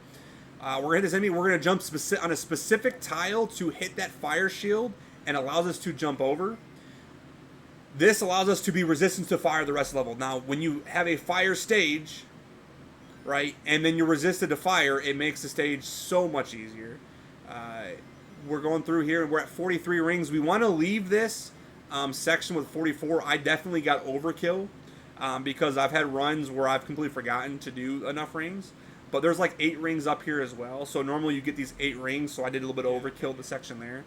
we're going to hit this enemy. We're going to jump on a specific tile to hit that fire shield and allows us to jump over. This allows us to be resistant to fire the rest of the level. Now, when you have a fire stage, right, and then you're resisted to fire, it makes the stage so much easier. We're going through here, and we're at 43 rings. We want to leave this section with 44. I definitely got overkill because I've had runs where I've completely forgotten to do enough rings. But there's like 8 rings up here as well. So normally you get these 8 rings, so I did a little bit of overkill the section there.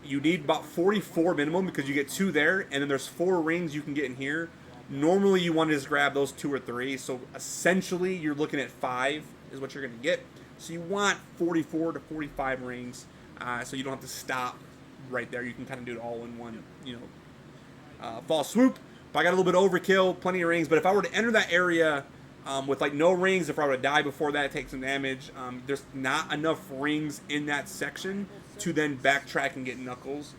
You need about 44 minimum because you get 2 there, and then there's 4 rings you can get in here. Normally you want to just grab those 2 or 3, so essentially you're looking at 5 is what you're going to get. So you want 44 to 45 rings, so you don't have to stop right there. You can kind of do it all in one, fall swoop. But I got a little bit of overkill, plenty of rings. But if I were to enter that area with like no rings, if I were to die before that, take some damage, there's not enough rings in that section to then backtrack and get Knuckles.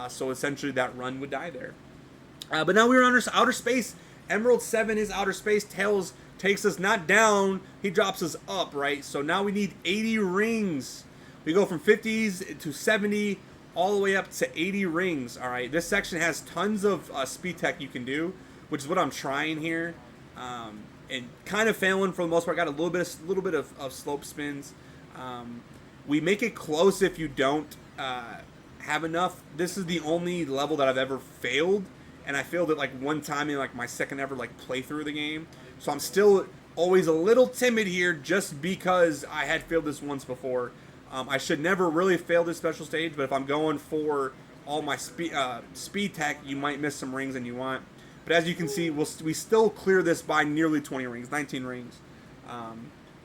So essentially that run would die there. But now we're on outer space. Emerald 7 is outer space. Tails takes us not down, he drops us up, right? So now we need 80 rings. We go from 50s to 70, all the way up to 80 rings, all right? This section has tons of speed tech you can do, which is what I'm trying here. And kind of failing for the most part. Got a little bit of slope spins. We make it close if you don't have enough. This is the only level that I've ever failed, and I failed it like one time in like my second ever like playthrough of the game. So I'm still always a little timid here just because I had failed this once before. I should never really fail this special stage, but if I'm going for all my speed tech, you might miss some rings and you want. But as you can see, we still clear this by nearly 20 rings, 19 rings.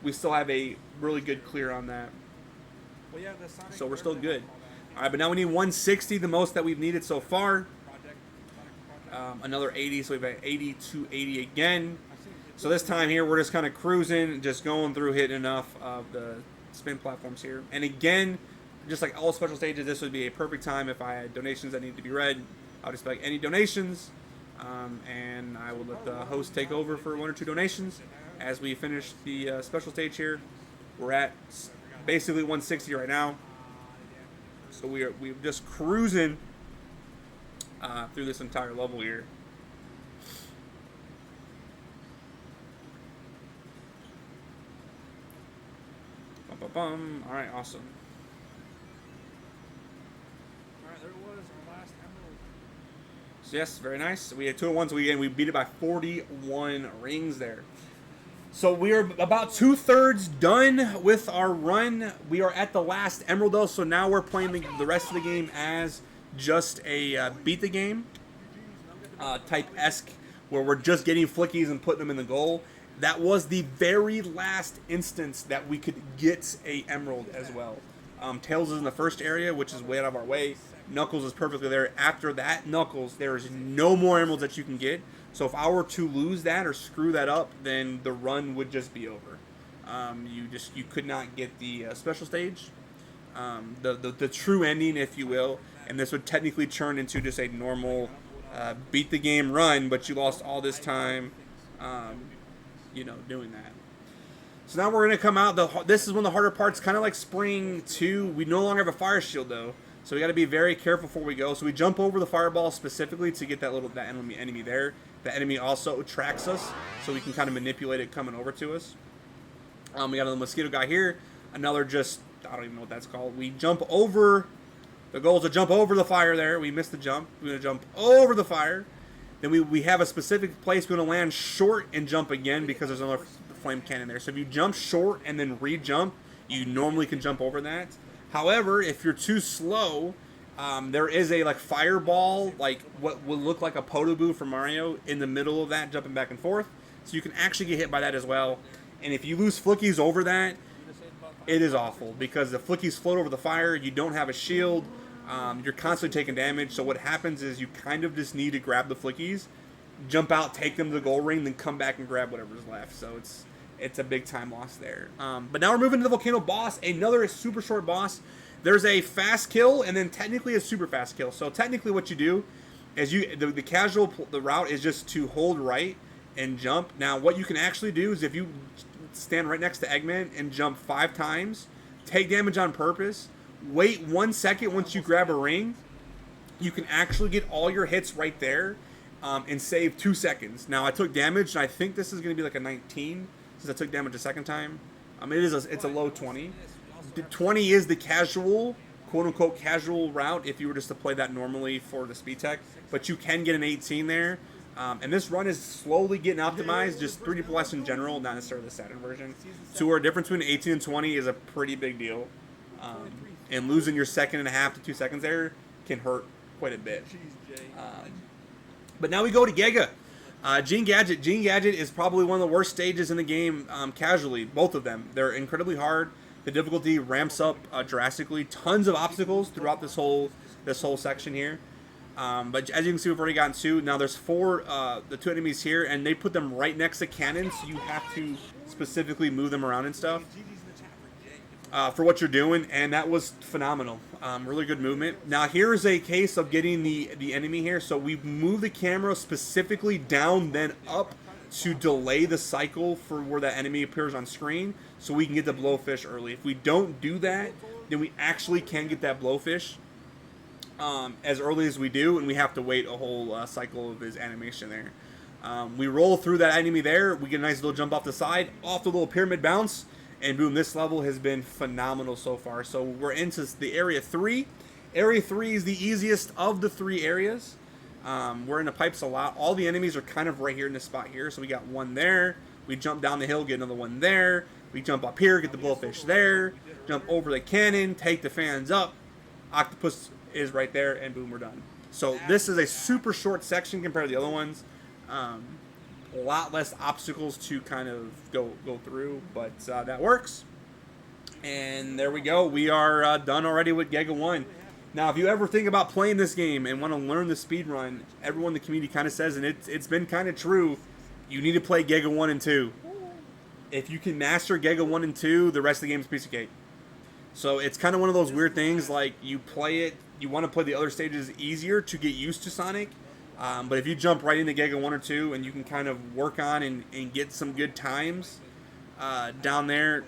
We still have a really good clear on that. Well, yeah, so we're still good. All right, but now we need 160, the most that we've needed so far. Another 80, so we've got 80 to 80 again. So this time here, we're just kind of cruising, just going through, hitting enough of the spin platforms here. And again, just like all special stages, this would be a perfect time if I had donations that need to be read. I'll just be like, any donations, and I will let the host take over for 1 or 2 donations as we finish the special stage here. We're at basically 160 right now, so we're just cruising through this entire level here. All right, awesome. All right, there it was, our last emerald. So yes, very nice. We had 2 at 1, so we beat it by 41 rings there. So we are about 2/3 done with our run. We are at the last emerald though, so now we're playing the rest of the game as just a beat the game type-esque, where we're just getting flickies and putting them in the goal. That was the very last instance that we could get a emerald as well. Tails is in the first area, which is way out of our way. Knuckles is perfectly there. After that, Knuckles, there is no more emeralds that you can get. So if I were to lose that or screw that up, then the run would just be over. You could not get the special stage, the true ending, if you will, and this would technically turn into just a normal beat the game run, but you lost all this time, doing that. So now we're going to come out. This is one of the harder parts, kind of like Spring 2. We no longer have a fire shield though, so we got to be very careful before we go. So we jump over the fireball specifically to get that enemy there. The enemy also tracks us, so we can kind of manipulate it coming over to us. We got a little mosquito guy here. Another I don't even know what that's called. We jump over. The goal is to jump over the fire there. We missed the jump. We're going to jump over the fire. Then we have a specific place we're going to land short and jump again because there's another flame cannon there. So if you jump short and then re-jump, you normally can jump over that. However, if you're too slow, there is a fireball, like what would look like a Podoboo from Mario, in the middle of that, jumping back and forth. So you can actually get hit by that as well. And if you lose flickies over that, it is awful because the flickies float over the fire. You don't have a shield. You're constantly taking damage. So what happens is you kind of just need to grab the flickies, jump out, take them to the goal ring, then come back and grab whatever's left. So it's a big time loss there. But now we're moving to the volcano boss, another super short boss. There's a fast kill and then technically a super fast kill. So technically what you do is the route is just to hold right and jump. Now what you can actually do is if you stand right next to Eggman and jump 5 times, take damage on purpose, wait 1 second once you grab a ring, you can actually get all your hits right there and save 2 seconds. Now I took damage and I think this is going to be like a 19 since I took damage a second time. It's a low 20. 20 is the casual, quote-unquote casual route if you were just to play that normally for the speed tech, but you can get an 18 there. And this run is slowly getting optimized, just 3D Plus in general, not necessarily the Saturn version. So where a difference between 18 and 20 is a pretty big deal. And losing your 1.5 to 2 seconds there can hurt quite a bit. But now we go to Giga. Gene Gadget. Gene Gadget is probably one of the worst stages in the game casually, both of them. They're incredibly hard. The difficulty ramps up drastically. Tons of obstacles throughout this whole section here. But as you can see, we've already gotten 2. Now there's 4, the 2 enemies here, and they put them right next to cannons, so you have to specifically move them around and stuff for what you're doing, and that was phenomenal. Really good movement. Now here's a case of getting the enemy here. So we move the camera specifically down, then up to delay the cycle for where that enemy appears on screen, so we can get the blowfish early. If we don't do that, then we actually can get that blowfish as early as we do, and we have to wait a whole cycle of his animation there. We roll through that enemy there, we get a nice little jump off the side, off the little pyramid bounce, and boom, this level has been phenomenal so far. So we're into the Area 3. Area 3 is the easiest of the 3 areas. We're in the pipes a lot. All the enemies are kind of right here in this spot here. So we got one there. We jump down the hill, get another one there. We jump up here, get the blowfish there. Jump over the cannon, take the fans up. Octopus is right there, and boom, we're done. So this is a super short section compared to the other ones. A lot less obstacles to kind of go through, but that works. And there we go. We are done already with Giga 1. Now, if you ever think about playing this game and want to learn the speed run, everyone in the community kind of says, and it's been kind of true, you need to play Giga 1 and 2. If you can master Giga 1 and 2, the rest of the game is a piece of cake. So it's kind of one of those weird things, like you play it, you want to play the other stages easier to get used to Sonic, but if you jump right into Giga 1 or 2 and you can kind of work on and get some good times down there,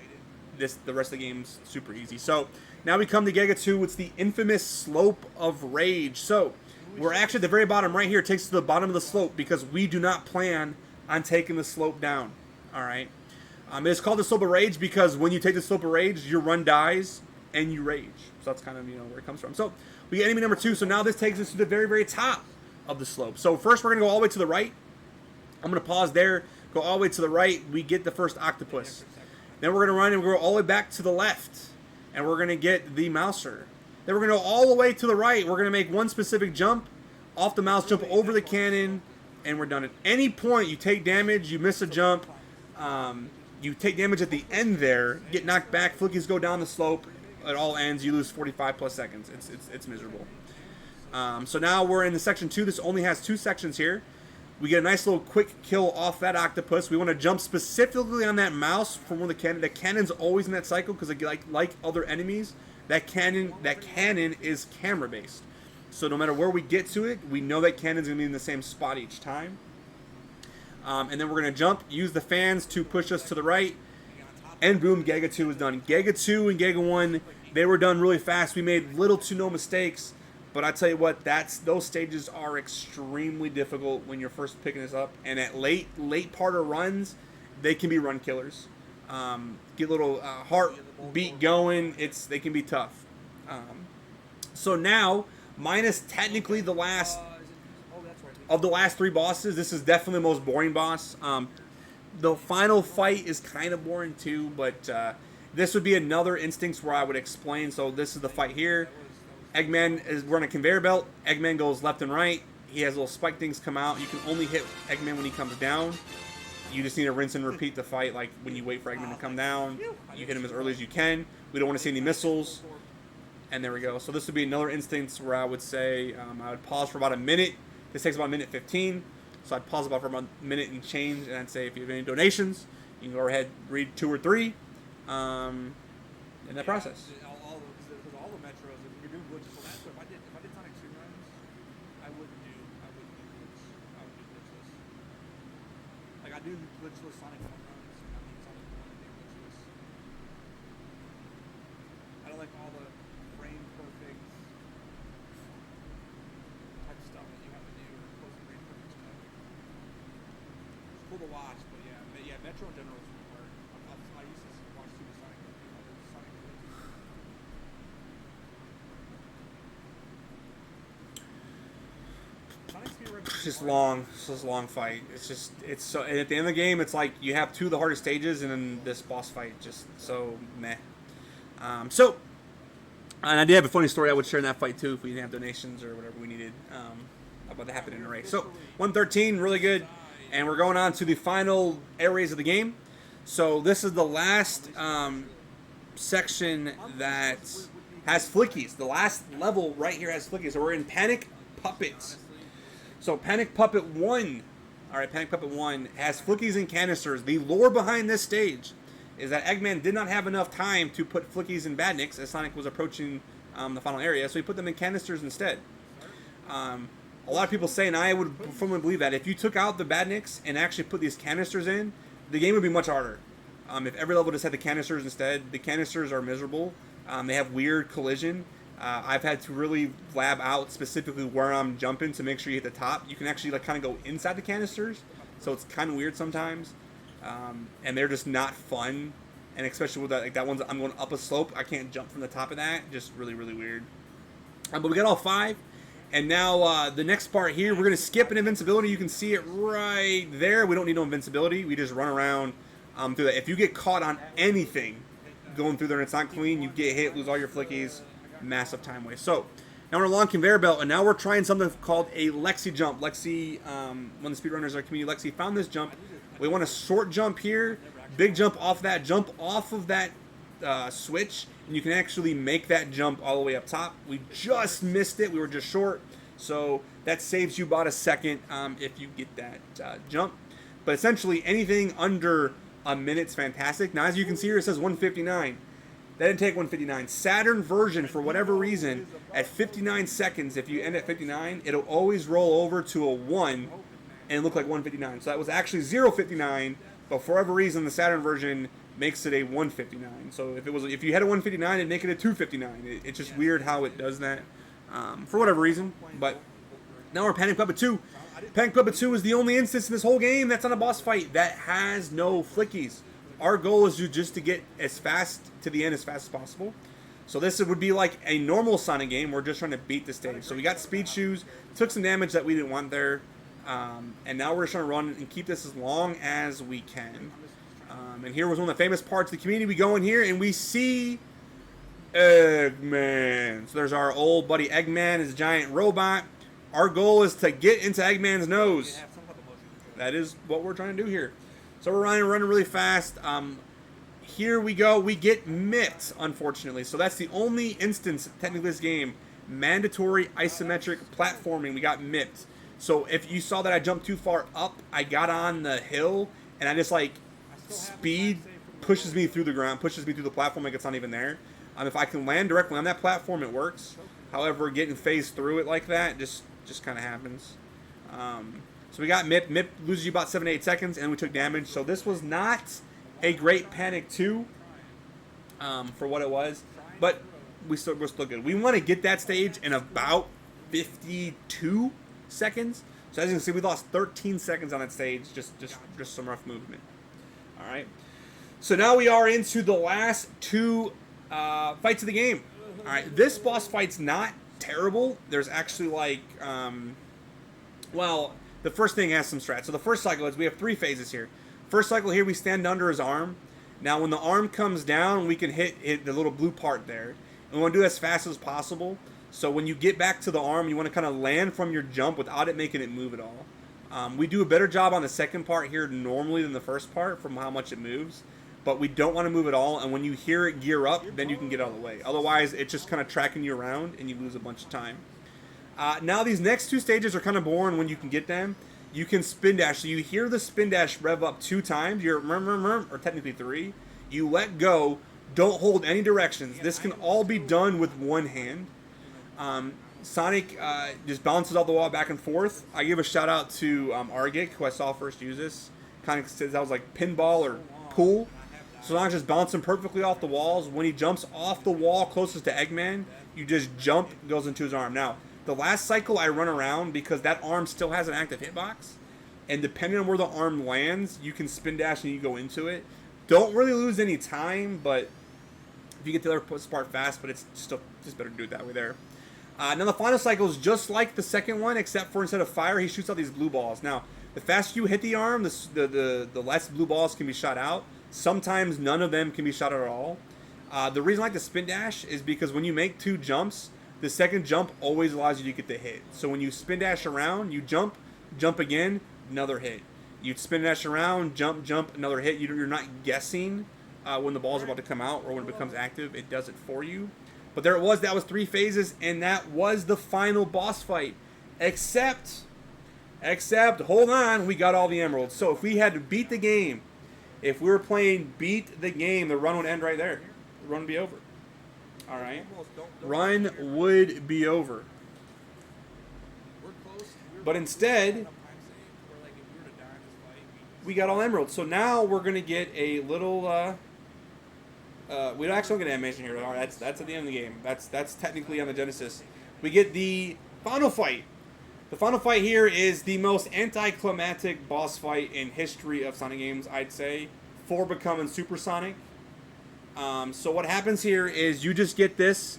the rest of the game's super easy. So now we come to Giga 2. It's the infamous Slope of Rage. So we're actually at the very bottom right here. It takes us to the bottom of the slope because we do not plan on taking the slope down. All right. It's called the Slope of Rage because when you take the Slope of Rage, your run dies and you rage. So that's kind of where it comes from. So we get enemy number 2. So now this takes us to the very, very top of the slope. So first we're going to go all the way to the right. I'm going to pause there, go all the way to the right. We get the first octopus. Then we're going to run and go all the way back to the left. And we're going to get the mouser. Then we're going to go all the way to the right. We're going to make one specific jump off the mouse, jump over the cannon, and we're done. At any point you take damage, you miss a jump, you take damage at the end there, get knocked back, flickies go down the slope, it all ends, you lose 45 plus seconds. It's miserable. So now we're in the section 2. This only has 2 sections here. We get a nice little quick kill off that octopus. We want to jump specifically on that mouse from where the cannon. The cannon's always in that cycle because like other enemies, that cannon is camera based. So no matter where we get to it, we know that cannon's gonna be in the same spot each time. And then we're gonna jump, use the fans to push us to the right, and boom, Giga 2 is done. Giga 2 and Giga 1, they were done really fast. We made little to no mistakes. But I tell you what, those stages are extremely difficult when you're first picking this up, and at late part of runs, they can be run killers. Get a little heartbeat going. They can be tough. So now, minus technically the last of the last 3 bosses, this is definitely the most boring boss. The final fight is kind of boring too, but this would be another instance where I would explain. So this is the fight here. Eggman we're on a conveyor belt. Eggman goes left and right. He has little spike things come out. You can only hit Eggman when he comes down. You just need to rinse and repeat the fight. Like when you wait for Eggman to come down, you hit him as early as you can. We don't want to see any missiles. And there we go. So this would be another instance where I would say I would pause for about a minute. This takes about a minute 15. So I'd pause about for about a minute and change. And I'd say if you have any donations, you can go ahead, read 2 or 3 in that process. All the metros, if you're doing glitches, so that's what if I did Sonic 2 runs, I wouldn't do glitch. I would do glitchless. Like I do glitchless Sonic 1 runs, and I mean Sonic 1 and do glitchless. I don't like all the frame perfect type of stuff that you have to do, or close to frame perfect stuff. It's cool to watch, but yeah, Metro in general is hard. I used to watch Super Sonic and do other Sonic glitches. It's just long. It's just a long fight. It's so. And at the end of the game, it's like you have 2 of the hardest stages, and then this boss fight just so meh. So, and I did have a funny story I would share in that fight too if we didn't have donations or whatever we needed about to happen in a race. So 113, really good, and we're going on to the final areas of the game. So this is the last section that has flickies. The last level right here has flickies. So we're in Panic Puppets. So Panic Puppet 1, alright, Panic Puppet 1 has flickies and canisters. The lore behind this stage is that Eggman did not have enough time to put flickies and badniks as Sonic was approaching the final area, so he put them in canisters instead. A lot of people say, and I would firmly believe that, if you took out the badniks and actually put these canisters in, the game would be much harder. If every level just had the canisters instead, the canisters are miserable. They have weird collision. I've had to really lab out specifically where I'm jumping to make sure you hit the top. You can actually like kind of go inside the canisters, so it's kind of weird sometimes, and they're just not fun. And especially with that, like that one's I'm going up a slope, I can't jump from the top of that. Just really, really weird. But we got all 5, and now the next part here, we're gonna skip an invincibility. You can see it right there. We don't need no invincibility. We just run around through that. If you get caught on anything going through there and it's not clean, you get hit, lose all your flickies. Massive time waste. So now we're along conveyor belt, and now we're trying something called a Lexi jump. Lexi, one of the speedrunners in our community, Lexi found this jump. We want a short jump here, big jump off that, jump off of that switch, and you can actually make that jump all the way up top. We just missed it. We were just short, so that saves you about a second if you get that jump. But essentially, anything under a minute's fantastic. Now, as you can see here, it says 159. That didn't take 159. Saturn version, for whatever reason, at 59 seconds, if you end at 59, it'll always roll over to a 1 and look like 159. So that was actually 059, but for whatever reason, the Saturn version makes it a 159. So if you had a 159, it'd make it a 259. It's just weird how it does that for whatever reason. But now we're Panic Puppet 2. Panic Puppet 2 is the only instance in this whole game that's on a boss fight that has no flickies. Our goal is just to get as fast to the end as fast as possible. So this would be like a normal Sonic game. We're just trying to beat the stage. So we got speed shoes, took some damage that we didn't want there, and now we're just trying to run and keep this as long as we can. And here was one of the famous parts of the community. We go in here and we see Eggman. So there's our old buddy Eggman, his giant robot. Our goal is to get into Eggman's nose. That is what we're trying to do here. So we're running really fast. Here we go. We get mipped, unfortunately. So that's the only instance, technically, this game. Mandatory isometric platforming. We got mipped. So if you saw that I jumped too far up, I got on the hill, and I just, like, speed pushes me through the ground, pushes me through the platform like it's not even there. If I can land directly on that platform, it works. However, getting phased through it like that just kind of happens. So we got Mip. Mip loses you about 7 to 8 seconds, and we took damage. So this was not a great Panic 2 for what it was, but we're still good. We want to get that stage in about 52 seconds. So as you can see, we lost 13 seconds on that stage, just some rough movement. All right. So now we are into the last 2 fights of the game. All right. This boss fight's not terrible. There's actually like, well, the first thing has some strats. So the first cycle is we have 3 phases here. First cycle here, we stand under his arm. Now when the arm comes down, we can hit the little blue part there. And we want to do it as fast as possible. So when you get back to the arm, you want to kind of land from your jump without it making it move at all. We do a better job on the second part here normally than the first part from how much it moves. But we don't want to move at all, and when you hear it gear up, then you can get out of the way. Otherwise, it's just kind of tracking you around, and you lose a bunch of time. Now, these next two stages are kind of boring when you can get them. You can spin dash. So you hear the spin dash rev up 2 times. You're or technically 3. You let go. Don't hold any directions. This can all be done with one hand. Sonic just bounces off the wall back and forth. I give a shout out to AGDQ, who I saw first use this. Kind of says that was like pinball or pool. So Sonic's just bouncing perfectly off the walls. When he jumps off the wall closest to Eggman, you just jump, goes into his arm. Now, the last cycle I run around because that arm still has an active hitbox. And depending on where the arm lands, you can spin dash and you go into it. Don't really lose any time, but if you get the other part fast, but it's still just better to do it that way there. Now the final cycle is just like the second one, except for instead of fire, he shoots out these blue balls. Now, the faster you hit the arm, the less blue balls can be shot out. Sometimes none of them can be shot at all. The reason I like the spin dash is because when you make 2 jumps, the second jump always allows you to get the hit. So when you spin dash around, you jump again, another hit. You spin dash around, jump, another hit. You're not guessing when the balls are about to come out or when it becomes active. It does it for you. But there it was. That was 3 phases, and that was the final boss fight. Except, hold on, we got all the emeralds. So if we had to beat the game, if we were playing beat the game, the run would end right there. The run would be over. All right? Run would be over. But instead, we got all emeralds. So now we're going to get a little... we don't actually get animation here. All right, that's at the end of the game. That's technically on the Genesis. We get the final fight. The final fight here is the most anticlimactic boss fight in history of Sonic games, I'd say, for becoming Super Sonic. So what happens here is you just get this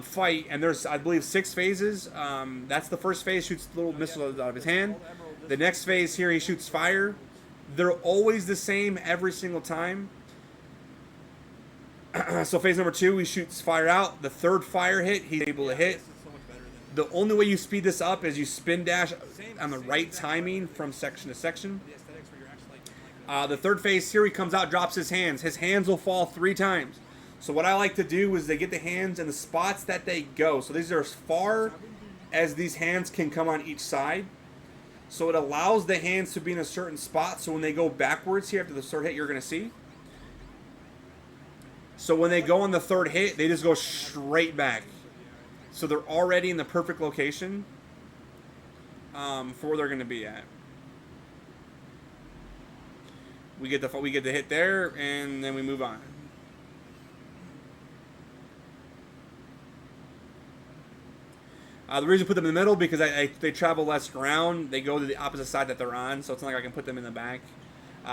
fight, and there's, I believe, 6 phases. That's the first phase, shoots little missiles out of his hand. The next phase here, he shoots fire. They're always the same every single time. So phase number 2, he shoots fire out. The third fire hit, he's able to hit. The only way you speed this up is you spin dash on the right timing from section to section. The third phase here, he comes out, drops his hands. His hands will fall 3 times. So what I like to do is they get the hands in the spots that they go. So these are as far as these hands can come on each side. So it allows the hands to be in a certain spot. So when they go backwards here after the third hit, you're going to see. So when they go on the third hit, they just go straight back. So they're already in the perfect location for where they're going to be at. We get the hit there, and then we move on. The reason I put them in the middle because they travel less ground. They go to the opposite side that they're on, so it's not like I can put them in the back.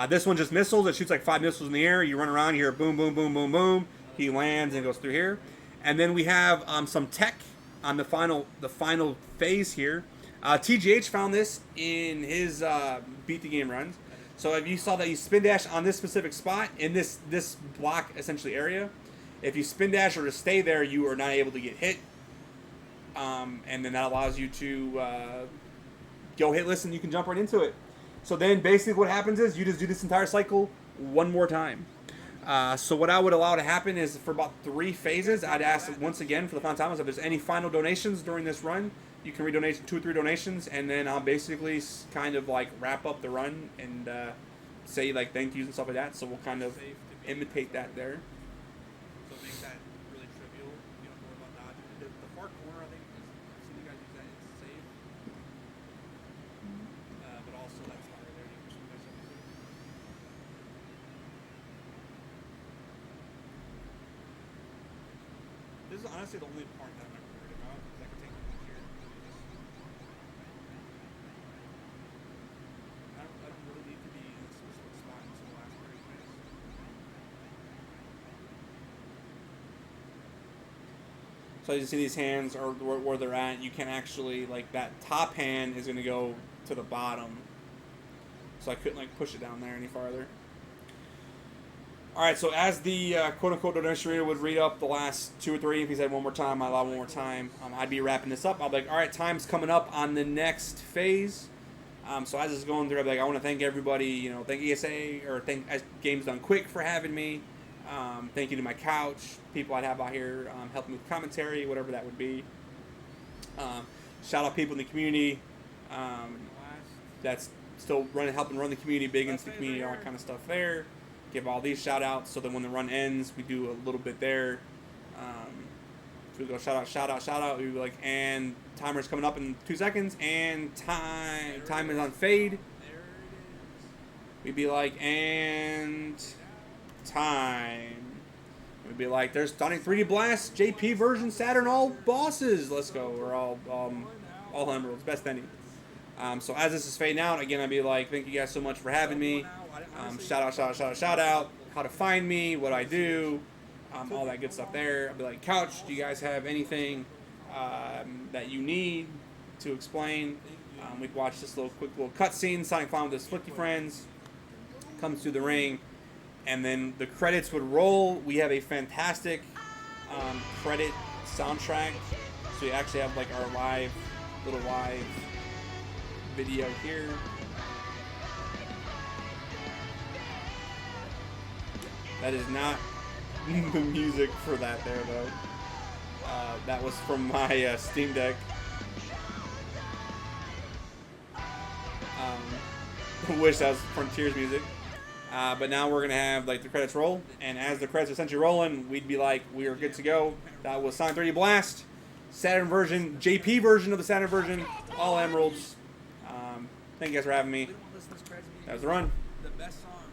This one just missiles. It shoots like 5 missiles in the air. You run around, you hear boom, boom, boom, boom, boom. He lands and goes through here. And then we have some tech on the final phase here. TGH found this in his beat the game runs. So if you saw that you spin dash on this specific spot in this block essentially area, if you spin dash or to stay there, you are not able to get hit. And then that allows you to go hitless and you can jump right into it. So then basically what happens is you just do this entire cycle one more time. So what I would allow to happen is for about 3 phases, I'd ask once again for the final time if there's any final donations during this run. You can redonate 2 or 3 donations, and then I'll basically kind of like wrap up the run and say like thank yous and stuff like that. So we'll kind of imitate that there. So it makes that really trivial. You don't worry about dodging. The far corner, I think, I've seen you guys use that. It's safe. But also that spot right there, you can swing myself into. This is honestly the only part that I'm not worried about because I can take it here. I don't really need to be in a specific spot until the last 30 minutes. So you see these hands or where they're at. You can actually like that top hand is going to go to the bottom. So I couldn't like push it down there any farther. All right, so as the quote-unquote donation reader would read up the last 2 or 3, if he said one more time, I allow one more time, I'd be wrapping this up. I'll be like, all right, time's coming up on the next phase. So as this is going through, I'll be like, I want to thank everybody, you know, thank ESA, or thank Games Done Quick for having me. Thank you to my couch, people I'd have out here helping with commentary, whatever that would be. Shout out people in the community that's still helping run the community, big into the community, all that kind of stuff there. Give all these shout outs so that when the run ends, we do a little bit there. So we go shout out. We be like, and timer's coming up in 2 seconds, and time is on fade. We'd be like, and time. We'd be like, there's Sonic 3D Blast JP version Saturn all bosses. Let's go. We're all emeralds, best ending. So as this is fading out, again, I'd be like, thank you guys so much for having me. Shout out. How to find me, what I do. All that good stuff there. I'll be like, Couch, do you guys have anything that you need to explain? We can watch this quick little cutscene. Sonic Flying with his flicky friends comes through the ring, and then the credits would roll. We have a fantastic credit soundtrack. So we actually have like our little live video here. That is not the music for that there, though. That was from my Steam Deck. Wish that was Frontiers music. But now we're going to have like the credits roll. And as the credits are essentially rolling, we'd be like, we are good to go. That was Sonic 3D Blast. Saturn version, JP version of the Saturn version. All emeralds. Thank you guys for having me. That was the run. The best song